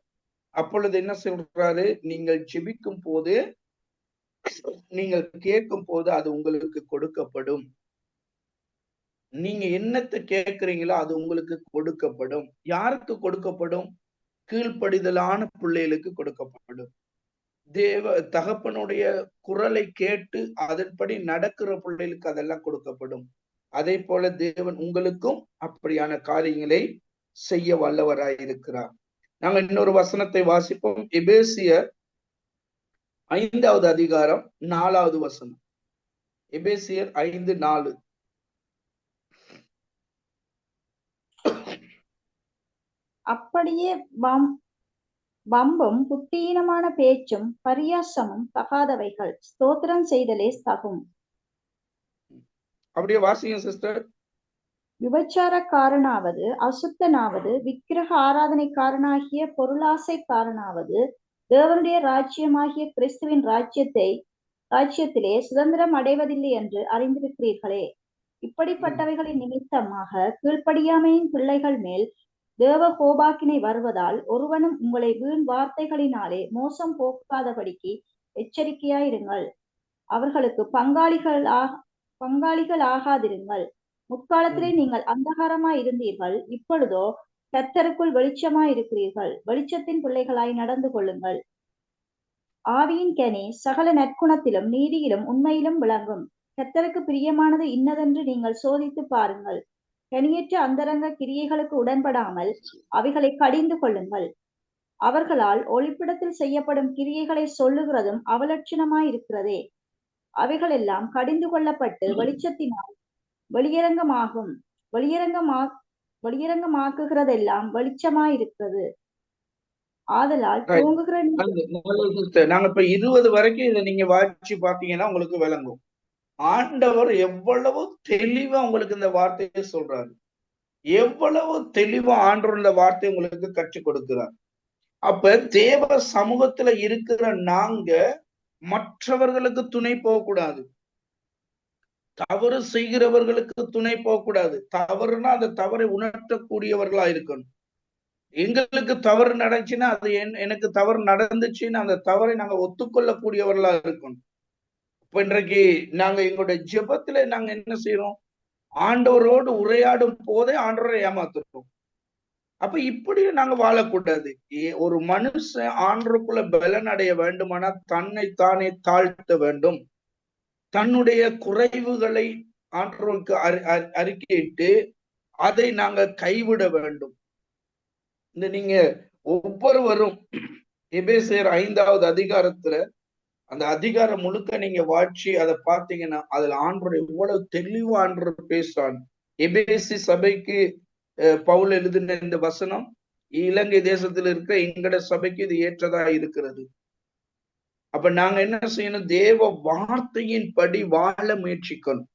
அப்பொழுது என்ன சொல்றாரு? நீங்கள் ஜெபிக்கும் போது, நீங்கள் கேட்கும் போது அது உங்களுக்கு கொடுக்கப்படும். நீங்க என்னத்தை கேட்கிறீங்களோ அது உங்களுக்கு கொடுக்கப்படும். யாருக்கு கொடுக்கப்படும்? கீழ்ப்படிதலான பிள்ளைகளுக்கு கொடுக்கப்படும். தகப்பனுடைய குரலை கேட்டு அதன்படி நடக்கிற பிள்ளைகளுக்கு அதெல்லாம் கொடுக்கப்படும். அதே போல தேவன் உங்களுக்கும் அப்படியான காரியங்களை செய்ய வல்லவராயிருக்கிறார். நாங்க இன்னொரு வசனத்தை வாசிப்போம். எபேசியர் 5வது அதிகாரம் 4வது வசனம். எபேசியர் 5:4. அப்படியே வம்பும் புத்தீனமான பேச்சும் பரியாசமும் தகாதவைகள், ஸ்தோத்திரம் செய்தலே தகும். அப்படியே வாசிங்க சிஸ்டர். விபச்சாரக்காரனாவது, அசுத்தனாவது, விக்கிரக ஆராதனைக்காரனாகிய பொருளாசைக்காரனாவது தேவனுடைய ராஜ்யமாகிய கிறிஸ்துவின் ராஜ்யத்திலே சுதந்திரம் அடைவதில்லை என்று அறிந்திருக்கிறீர்களே. இப்படிப்பட்டவைகளின் நிமித்தமாக கீழ்ப்படியாமையின் பிள்ளைகள் மேல் தேவ கோபாக்கினை வருவதால் ஒருவனும் உங்களை வீண் வார்த்தைகளினாலே மோசம் போக்காதபடிக்கு எச்சரிக்கையாயிருங்கள். அவர்களுக்கு பங்காளிகள் ஆகாதிருங்கள். முற்காலத்திலே நீங்கள் அந்தகாரமாய் இருந்தீர்கள், இப்பொழுதோ கர்த்தருக்குள் வெளிச்சமாய் இருக்கிறீர்கள். வெளிச்சத்தின் பிள்ளைகளாய் நடந்து கொள்ளுங்கள். ஆவியின் கனி சகல நற்குணத்திலும் நீதியிலும் உண்மையிலும் விளங்கும். கர்த்தருக்கு பிரியமானது இன்னதென்று நீங்கள் சோதித்து பாருங்கள். கனியற்ற அந்தரங்க கிரியைகளுக்கு உடன்படாமல் அவைகளை கடிந்து கொள்ளுங்கள். அவர்களால் ஒளிப்பிடத்தில் செய்யப்படும் கிரியைகளை சொல்லுகிறதும் அவலட்சணமாயிருக்கிறதே. அவைகளெல்லாம் கடிந்து கொள்ளப்பட்டு வெளிச்சத்தினால் வெளியரங்கமாக்குகிறதெல்லாம் வெளிச்சமாயிருக்கிறது. ஆதலால் தூங்குகிற நாங்க இப்ப 20 வரைக்கும் இதை நீங்க வாட்சி பாத்தீங்கன்னா உங்களுக்கு விளங்கும். ஆண்டவர் எவ்வளவு தெளிவா உங்களுக்கு இந்த வார்த்தையை சொல்றாரு, எவ்வளவு தெளிவா ஆண்டவர் இந்த வார்த்தையை உங்களுக்கு கற்றுக் கொடுக்கிறார். அப்ப தேவ சமூகத்துல இருக்கிற நாங்க மற்றவர்களுக்கு துணை போகக்கூடாது, தவறு செய்கிறவர்களுக்கு துணை போகக்கூடாது. தவறுனா அந்த தவறை உணர்த்தக்கூடியவர்களா இருக்கணும். எங்களுக்கு தவறு நடந்துச்சுன்னா அது எனக்கு தவறு நடந்துச்சுன்னு அந்த தவறை நாங்க ஒத்துக்கொள்ளக்கூடியவர்களா இருக்கணும். இப்ப இன்றைக்கு நாங்க எங்களுடைய ஜெபத்துல நாங்க என்ன செய்யறோம், ஆண்டவரோடு உரையாடும் போதே ஆண்டவரை ஏமாத்துறோம். அப்ப இப்படி நாங்க வாழக்கூடாது. ஒரு மனுஷன் ஆண்டவருக்குள்ள பலன் அடைய வேண்டுமானா தன்னை தானே தாழ்த்த வேண்டும். தன்னுடைய குறைவுகளை ஆண்டவருக்கு அறிக்கையிட்டு அதை நாங்க கைவிட வேண்டும். இந்த நீங்க ஒவ்வொருவரும் எபேசியர் 5வது அதிகாரத்துல அந்த அதிகாரம் முழுக்க நீங்க வாட்சி அதை பார்த்தீங்கன்னா அதுல ஆண்டவர் எவ்வளவு தெளிவா ஆண்டவர் பேசுறான். எபேசி சபைக்கு பவுல் எழுதின இந்த வசனம் இலங்கை தேசத்துல இருக்கிற எங்கட சபைக்கு இது ஏற்றதா இருக்கிறது. அப்ப நாங்க என்ன செய்யணும், தேவ வார்த்தையின் படி வாழ முயற்சிக்கணும்.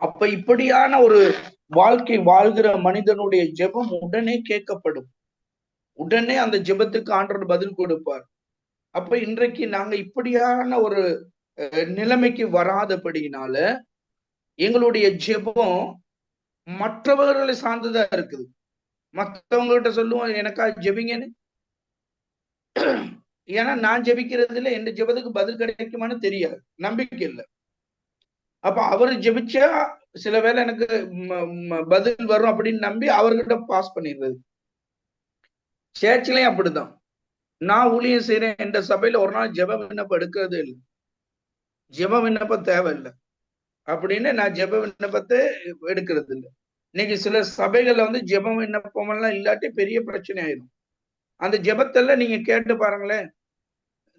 அப்ப இப்படியான ஒரு வாழ்க்கை வாழ்கிற மனிதனுடைய ஜெபம் உடனே கேட்கப்படும், உடனே அந்த ஜெபத்துக்கு ஆண்டவர் பதில் கொடுப்பார். அப்ப இன்றைக்கு நாங்க இப்படியான ஒரு நிலைமைக்கு வராதபடினால எங்களுடைய ஜெபம் மற்றவர்களை சார்ந்துதான் இருக்குது. மற்றவங்க கிட்ட சொல்லுவோம் எனக்கா ஜெபிங்கன்னு, ஏன்னா நான் ஜெபிக்கிறதுல எந்த ஜெபத்துக்கு பதில் கிடைக்குமான்னு தெரியாது, நம்பிக்கை இல்லை. அப்ப அவரு ஜெபிச்சா சில வேளை எனக்கு பதில் வரும் அப்படின்னு நம்பி அவர்கிட்ட பாஸ் பண்ணிடுறது. சேர்ச்சிலையும் அப்படிதான். நான் ஊழியம் செய்யறேன், எந்த சபையில ஒரு நாள் ஜெப விண்ணப்பம் எடுக்கிறது இல்லை, ஜெப விண்ணப்பம் தேவையில்லை அப்படின்னு நான் ஜெப விண்ணப்பத்தை எடுக்கிறது இல்லை. இன்னைக்கு சில சபைகள்ல வந்து ஜெப விண்ணப்பம் எல்லாம் இல்லாட்டி பெரிய பிரச்சனை ஆயிடும். அந்த ஜெபத்தெல்லாம் நீங்க கேட்டு பாருங்களேன்.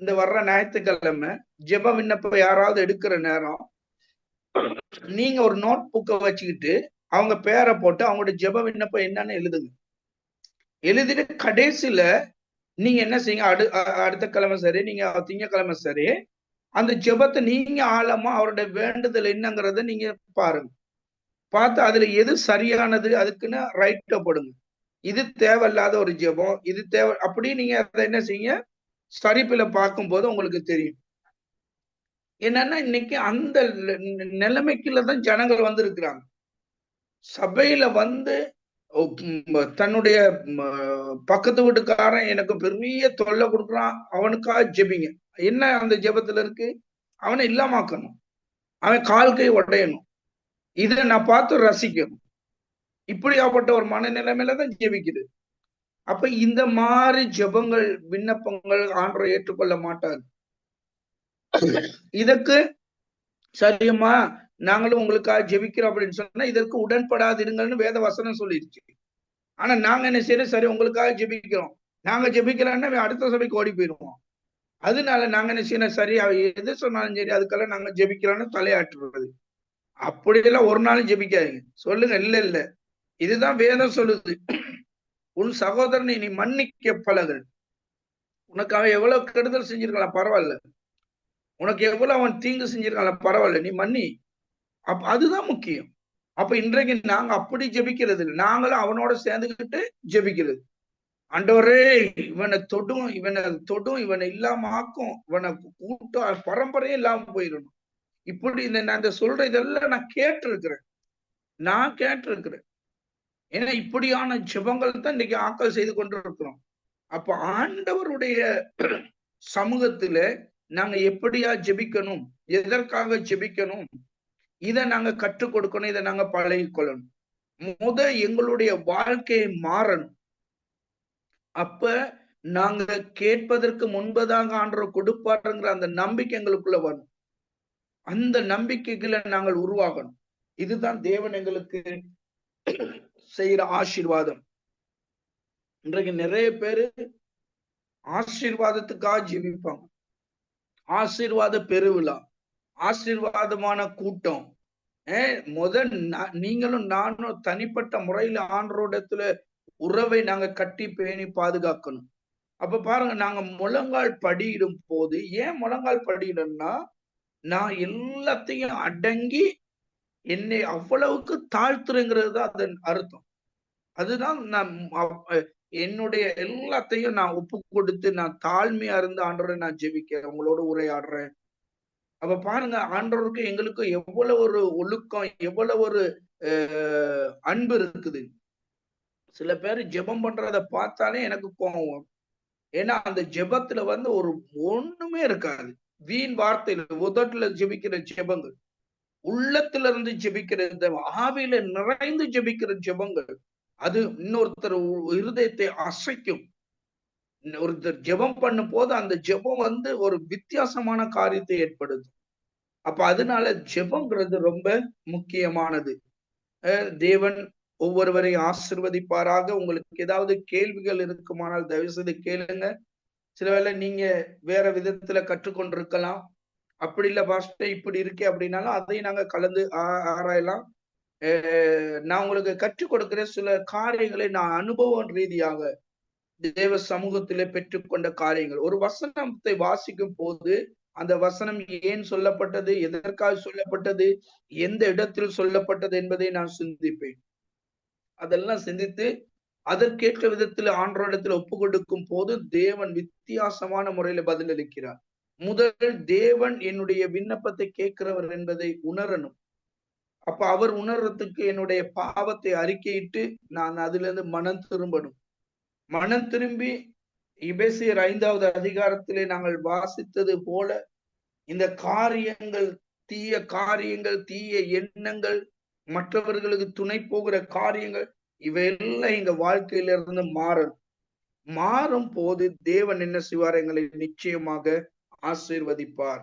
இந்த வர்ற ஞாயிற்றுக்கிழமை ஜெப விண்ணப்பம் யாராவது எடுக்கிற நேரம் நீங்க ஒரு நோட் புக்கை வச்சுக்கிட்டு அவங்க பேரை போட்டு அவங்களோட ஜெப விண்ணப்பம் என்னன்னு எழுதுங்க. எழுதிட்டு கடைசியில நீங்க என்ன செய்யுங்க, அடுத்த கிழமை சரி, நீங்க திங்கக்கிழமை சரி, அந்த ஜெபத்தை நீங்க ஆழமா அவருடைய வேண்டுதல் என்னங்கிறத நீங்க பாருங்க. பார்த்து அதுல எது சரியானது அதுக்குன்னு ரைட்ட போடுங்க. இது தேவையில்லாத ஒரு ஜெபம், இது தேவை, அப்படி நீங்க அதை என்ன செய்யுங்க, சரிப்பில பார்க்கும் போது உங்களுக்கு தெரியும். என்னன்னா இன்னைக்கு அந்த நிலைமைக்குள்ளதான் ஜனங்கள் வந்திருக்கிறாங்க. சபையில வந்து தன்னுடைய பக்கத்து வீட்டுக்காரன் எனக்கு பெரிய தொல்லை கொடுக்குறான், அவனுக்காக ஜெபிங்க. என்ன அந்த ஜெபத்துல இருக்கு, அவனை இல்லாமக்கணும், அவன் கால் கை உடையணும், இதை நான் பார்த்து ரசிக்கணும். இப்படியாப்பட்ட ஒரு மனநிலைமையில தான் ஜெபிக்குது. அப்ப இந்த மாதிரி ஜெபங்கள் விண்ணப்பங்கள் ஆண்டவர் ஏற்றுக்கொள்ள மாட்டார். இதற்கு சரியம்மா நாங்களும் உங்களுக்காக ஜெபிக்கிறோம் அப்படின்னு சொன்னா இதற்கு உடன்படாதிருங்கள்னு வேத வசனம் சொல்லிடுச்சு. ஆனா நாங்க என்ன செய்யறோம், சரி உங்களுக்காக ஜெபிக்கிறோம், நாங்க ஜெபிக்கலாம்னா அடுத்த சபைக்கு ஓடி போயிடுவோம். அதனால நாங்க என்ன செய்யணும், சரி அவ எது சொன்னாலும் சரி அதுக்கெல்லாம் நாங்க ஜெபிக்கிறோம்னு தலையாட்டுறது. அப்படியெல்லாம் ஒரு நாளும் ஜெபிக்காதீங்க. சொல்லுங்க, இல்ல இல்ல இதுதான் வேதம் சொல்லுது. உன் சகோதரனை நீ மன்னிக்க பழகு. உனக்கு அவன் எவ்வளவு கெடுதல் செஞ்சிருக்கலாம் பரவாயில்ல, உனக்கு எவ்வளவு அவன் தீங்கு செஞ்சிருக்கான் பரவாயில்ல, நீ மன்னி. அதுதான் முக்கியம். அப்ப இன்றைக்கு நாங்க அப்படி ஜெபிக்கிறது இல்லை, நாங்களும் அவனோட சேர்ந்துக்கிட்டு ஜெபிக்கிறது. ஆண்டவரே இவனை தொடும், இவனை இல்லாம ஆக்கும், இவனை கூட்டம் பரம்பரையே இல்லாம போயிடணும். இப்படி இந்த சொல்ற இதெல்லாம் நான் கேட்டிருக்கிறேன். ஏன்னா இப்படியான ஜெபங்கள் தான் இன்னைக்கு ஆக்கள் செய்து கொண்டிருக்கிறோம். அப்ப ஆண்டவருடைய சமூகத்துல நாங்க எப்படியா ஜெபிக்கணும், எதற்காக ஜெபிக்கணும், இதை நாங்க கற்றுக் கொடுக்கணும், இதை நாங்க பழகிக்கொள்ளணும். எங்களுடைய வாழ்க்கையை மாறணும். அப்ப நாங்க கேட்பதற்கு முன்பதாக ஆண்டவர் கொடுப்பாருங்கிற அந்த நம்பிக்கை எங்களுக்குள்ள வரும். அந்த நம்பிக்கைகளை நாங்கள் உருவாகணும். இதுதான் தேவன் எங்களுக்கு செய்யற ஆசீர்வாதம். இன்றைக்கு நிறைய பேரு ஆசீர்வாதத்துக்காக ஜெபிப்பாங்க. ஆசீர்வாத பெருவிழா, ஆசீர்வாதமான கூட்டம். நீங்களும் நானும் தனிப்பட்ட முறையில ஆண்டவரிடத்துல உறவை நாங்க கட்டி பேணி பாதுகாக்கணும். அப்ப பாருங்க, நாங்க முழங்கால் படியிடும் போது, ஏன் முழங்கால் படியிடணும்னா, நான் எல்லாத்தையும் அடங்கி என்னை அவ்வளவுக்கு தாழ்த்துறேங்கிறது தான் அதன் அர்த்தம். அதுதான் நான் என்னுடைய எல்லாத்தையும் நான் ஒப்பு கொடுத்து நான் தாழ்மையா இருந்து ஆண்டவரை நான் ஜெபிக்கிறேன், உங்களோட உரையாடுறேன். அப்ப பாருங்க, ஆண்டவருக்கு எங்களுக்கும் எவ்வளவு ஒரு ஒழுக்கம், எவ்வளவு ஒரு அன்பு இருக்குது. சில பேர் ஜெபம் பண்றத பார்த்தாலே எனக்கு கோபம் வரும். ஏன்னா அந்த ஜெபத்துல ஒரு ஒண்ணுமே இருக்காது. வீண் வார்த்தையில உதட்டுல ஜெபிக்கிற ஜெபங்கள், உள்ளத்துல இருந்து ஜெபிக்கிற ஆவியில நிறைந்து ஜெபிக்கிற ஜெபங்கள், அது இன்னொருத்தர் இருதயத்தை அசைக்கும். ஒருத்தர் ஜெபம் பண்ணும் போது அந்த ஜெபம் ஒரு வித்தியாசமான காரியத்தை ஏற்படுத்தும். அப்ப அதனால ஜெபம்ங்கிறது ரொம்ப முக்கியமானது. தேவன் ஒவ்வொருவரை ஆசிர்வதிப்பாராக. உங்களுக்கு ஏதாவது கேள்விகள் இருக்குமானால் தயவு செய்து கேளுங்க. சிலவேளை நீங்க வேற விதத்துல கற்றுக்கொண்டிருக்கலாம். அப்படி இல்ல பாஸ்டர் இப்படி இருக்கே அப்படின்னாலும் அதையும் நாங்க கலந்து ஆராயலாம். நான் உங்களுக்கு கற்றுக் கொடுக்கிற சில காரியங்களை நான் அனுபவ ரீதியாக தேவ சமூகத்திலே பெற்றுக்கொண்ட காரியங்கள். ஒரு வசனத்தை வாசிக்கும் போது அந்த வசனம் ஏன் சொல்லப்பட்டது, எதற்காக சொல்லப்பட்டது, எந்த இடத்தில் சொல்லப்பட்டது என்பதை நான் சிந்திப்பேன். அதெல்லாம் சிந்தித்து அதற்கேற்ற விதத்தில் ஆண்டவரிடத்தில் ஒப்பு கொடுக்கும் போது தேவன் வித்தியாசமான முறையில பதிலளிக்கிறார். முதல் தேவன் என்னுடைய விண்ணப்பத்தை கேட்கிறவர் என்பதை உணரணும். அப்ப அவர் உணர்றதுக்கு என்னுடைய பாவத்தை அறிக்கையிட்டு நான் அதுல இருந்து மனம் திரும்பணும். மனம் திரும்பி எபேசியர் 5வது அதிகாரத்திலே நாங்கள் வாசித்தது போல இந்த காரியங்கள், தீய காரியங்கள், தீய எண்ணங்கள், மற்றவர்களுக்கு துணை போகிற காரியங்கள், இவையெல்லாம் எங்க வாழ்க்கையில இருந்து மாறும் போது தேவன் என்ன செய்வார், எங்களை நிச்சயமாக ஆசீர்வதிப்பார்.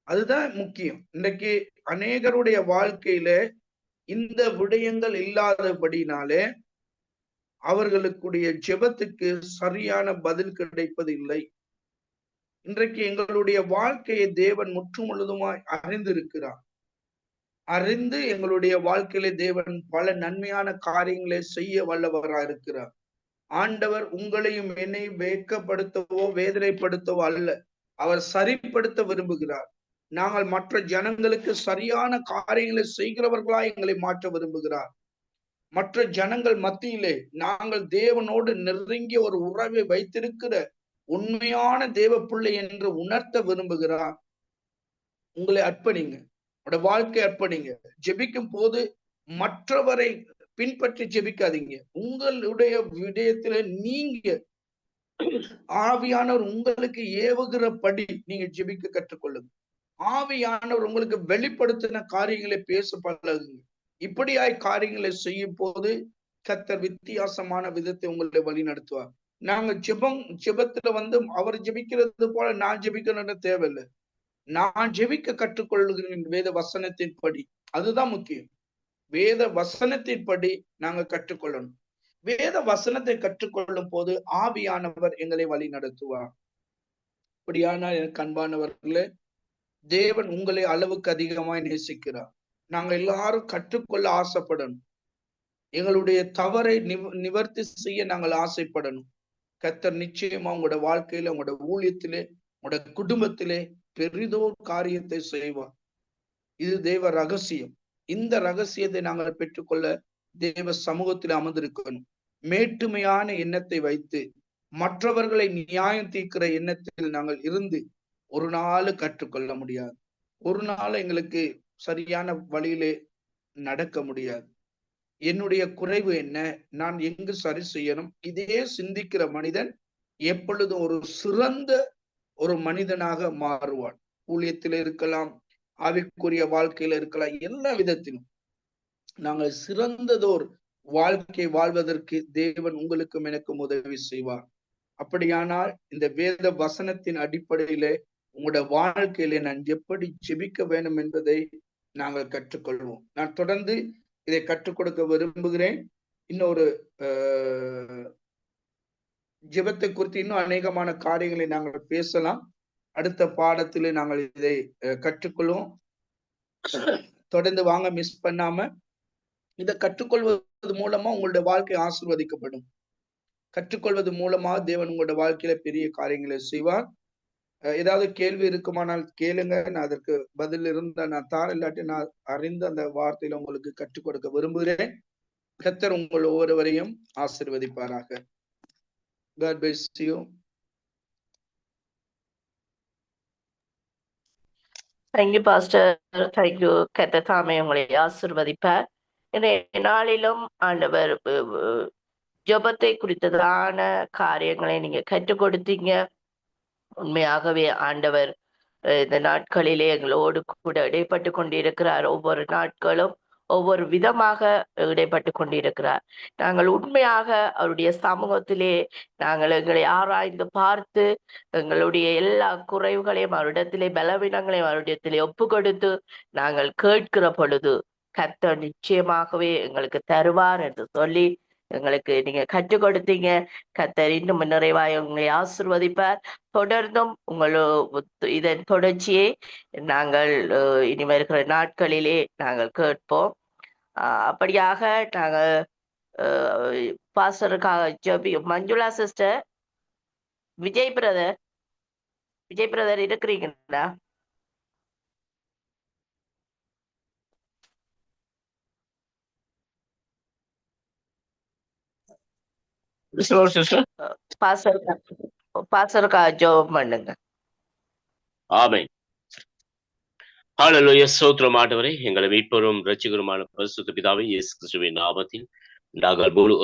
அதுதான் முக்கியம். இன்னைக்கு அநேகருடைய வாழ்க்கையில இந்த விடயங்கள் இல்லாதபடினாலே அவர்களுக்குடைய ஜெபத்துக்கு சரியான பதில் கிடைப்பதில்லை. இன்றைக்கு எங்களுடைய வாழ்க்கையை தேவன் முற்று முழுதுமாய் அறிந்திருக்கிறார். அறிந்து எங்களுடைய வாழ்க்கையில தேவன் பல நன்மையான காரியங்களை செய்ய வல்லவராக இருக்கிறார். ஆண்டவர் உங்களையும் என்னை வெட்கப்படுத்தவோ வேதனைப்படுத்தவோ அல்ல, அவர் சரிப்படுத்த விரும்புகிறார். நாங்கள் மற்ற ஜனங்களுக்கு சரியான காரியங்களை செய்கிறவர்களாய் எங்களை மாற்ற விரும்புகிறார். மற்ற ஜனங்கள் மத்தியிலே நாங்கள் தேவனோடு நெருங்கிய ஒரு உறவை வைத்திருக்கிற உண்மையான தேவ பிள்ளை என்று உணர்த்த விரும்புகிறார். உங்களை அர்ப்பணிங்க, உங்களோட வாழ்க்கை அர்ப்பணிங்க. ஜெபிக்கும் போது மற்றவரை பின்பற்றி ஜெபிக்காதீங்க. உங்களுடைய விடயத்துல நீங்க ஆவியானவர் உங்களுக்கு ஏவுகிறபடி நீங்க ஜெபிக்க கற்றுக்கொள்ளுங்க. ஆவியானவர் உங்களுக்கு வெளிப்படுத்தின காரியங்களை பேச பழகுங்க. இப்படியாய் காரியங்களை செய்யும் போது கர்த்தர் வித்தியாசமான விதத்தை உங்களை வழி நடத்துவார். நாங்க ஜெபத்துல அவர் ஜெபிக்கிறது போல நான் ஜெபிக்கணும்னு தேவையில்லை. நான் ஜெபிக்க கற்றுக்கொள்ளுகிறேன் வேத வசனத்தின் படி. அதுதான் முக்கியம். வேத வசனத்தின் படி நாங்க கற்றுக்கொள்ளணும். வேத வசனத்தை கற்றுக்கொள்ளும் போது ஆவியானவர் எங்களை வழி நடத்துவார். அப்படியானால் எனக்கு அன்பானவர்களே, தேவன் உங்களை அளவுக்கு அதிகமாய் நேசிக்கிறார். நாங்க எல்லாரும் கற்றுக்கொள்ள ஆசைப்படணும். எங்களுடைய தவறை நிவர்த்தி செய்ய நாங்கள் ஆசைப்படணும். கர்த்தர் நிச்சயமா உங்களோட வாழ்க்கையில, உங்களோட ஊழியத்திலே, உங்களோட குடும்பத்திலே பெரிதோர் காரியத்தை செய்வார். இது தேவ ரகசியம். இந்த ரகசியத்தை நாங்கள் பெற்றுக்கொள்ள தேவ சமூகத்தில் அமர்ந்திருக்கணும். மேட்டுமையான எண்ணத்தை வைத்து மற்றவர்களை நியாயம் தீர்க்கிற எண்ணத்தில் நாங்கள் இருந்து ஒரு நாள் கற்றுக்கொள்ள முடியாது. ஒரு நாள் எங்களுக்கு சரியான வழியிலே நடக்க முடியாது. என்னுடைய குறைவு என்ன, நான் எங்கு சரி செய்யணும், இதே சிந்திக்கிற மனிதன் எப்பொழுதும் ஒரு சிறந்த ஒரு மனிதனாக மாறுவான். ஊழியத்தில் இருக்கலாம், ஆவிக்குரிய வாழ்க்கையில இருக்கலாம், எல்லா விதத்திலும் நாங்கள் சிறந்ததோர் வாழ்க்கை வாழ்வதற்கு தேவன் உங்களுக்கும் எனக்கும் உதவி செய்வார். அப்படியானால் இந்த வேத வசனத்தின் அடிப்படையிலே உங்களுடைய வாழ்க்கையிலே நான் எப்படி ஜெபிக்க வேண்டும் என்பதை நாங்கள் கற்றுக்கொள்வோம். நான் தொடர்ந்து இதை கற்றுக் கொடுக்க விரும்புகிறேன். இன்னொரு ஜெபத்தை குறித்து இன்னும் அநேகமான காரியங்களை நாங்கள் பேசலாம். அடுத்த பாடத்திலே நாங்கள் இதை கற்றுக்கொள்வோம். தொடர்ந்து வாங்க, மிஸ் பண்ணாம. இதை கற்றுக்கொள்வது மூலமா உங்களுடைய வாழ்க்கை ஆசீர்வதிக்கப்படும். கற்றுக்கொள்வது மூலமா தேவன் உங்களுடைய வாழ்க்கையில பெரிய காரியங்களை செய்வார். ஏதாவது கேள்வி இருக்குமானால் கேளுங்க, நான் அதற்கு பதில் இருந்த நான் இல்லாட்டி நான் அறிந்த அந்த வார்த்தையில உங்களுக்கு கற்றுக் கொடுக்க விரும்புகிறேன். கர்த்தர் உங்கள் ஒவ்வொருவரையும் ஆசீர்வதிப்பாராக. God bless you. Thank you, Pastor. Thank you. கர்த்தர் தாமே உங்களை ஆசீர்வதிப்பார். இன்றைய நாளிலும் ஆண்டவர் ஜெபத்தை குறித்ததான காரியங்களை நீங்க கற்றுக் கொடுத்தீங்க. உண்மையாகவே ஆண்டவர் இந்த நாட்களிலே எங்களோடு கூட இடைப்பட்டு கொண்டிருக்கிறார். ஒவ்வொரு நாட்களும் ஒவ்வொரு விதமாக இடைப்பட்டு கொண்டிருக்கிறார். நாங்கள் உண்மையாக அவருடைய சமூகத்திலே நாங்கள் எங்களை ஆராய்ந்து பார்த்து எங்களுடைய எல்லா குறைவுகளையும் அவரிடத்திலே, பலவீனங்களையும் அவரிடத்திலே ஒப்பு கொடுத்து நாங்கள் கேட்கிற பொழுது கர்த்தர் நிச்சயமாகவே எங்களுக்கு தருவார் என்று சொல்லி எங்களுக்கு நீங்க கற்றுக் கொடுத்தீங்க. கர்த்தர் இன்னும் நிறைவாய் உங்களை ஆசீர்வதிப்பார். தொடர்ந்தும் இதன் தொடர்ச்சியை நாங்கள் இனி வருகிற நாட்களிலே நாங்கள் கேட்போம். அப்படியாக நாங்கள் பாஸ்டருக்காக ஜெபி. மஞ்சுளா சிஸ்டர், விஜய் பிரதர் இருக்கிறீங்களா? பாஸ்டருக்கா ஜெபம் பண்ணுங்க. ஆமென். ஹல்லேலூயா. ஸ்தோத்திரம் ஆண்டவரே. எங்களை மீட்பரும் இரட்சகருமான பரிசுத்த பிதாவே இயேசு கிறிஸ்துவின் நாமத்தில் நாங்கள் முழு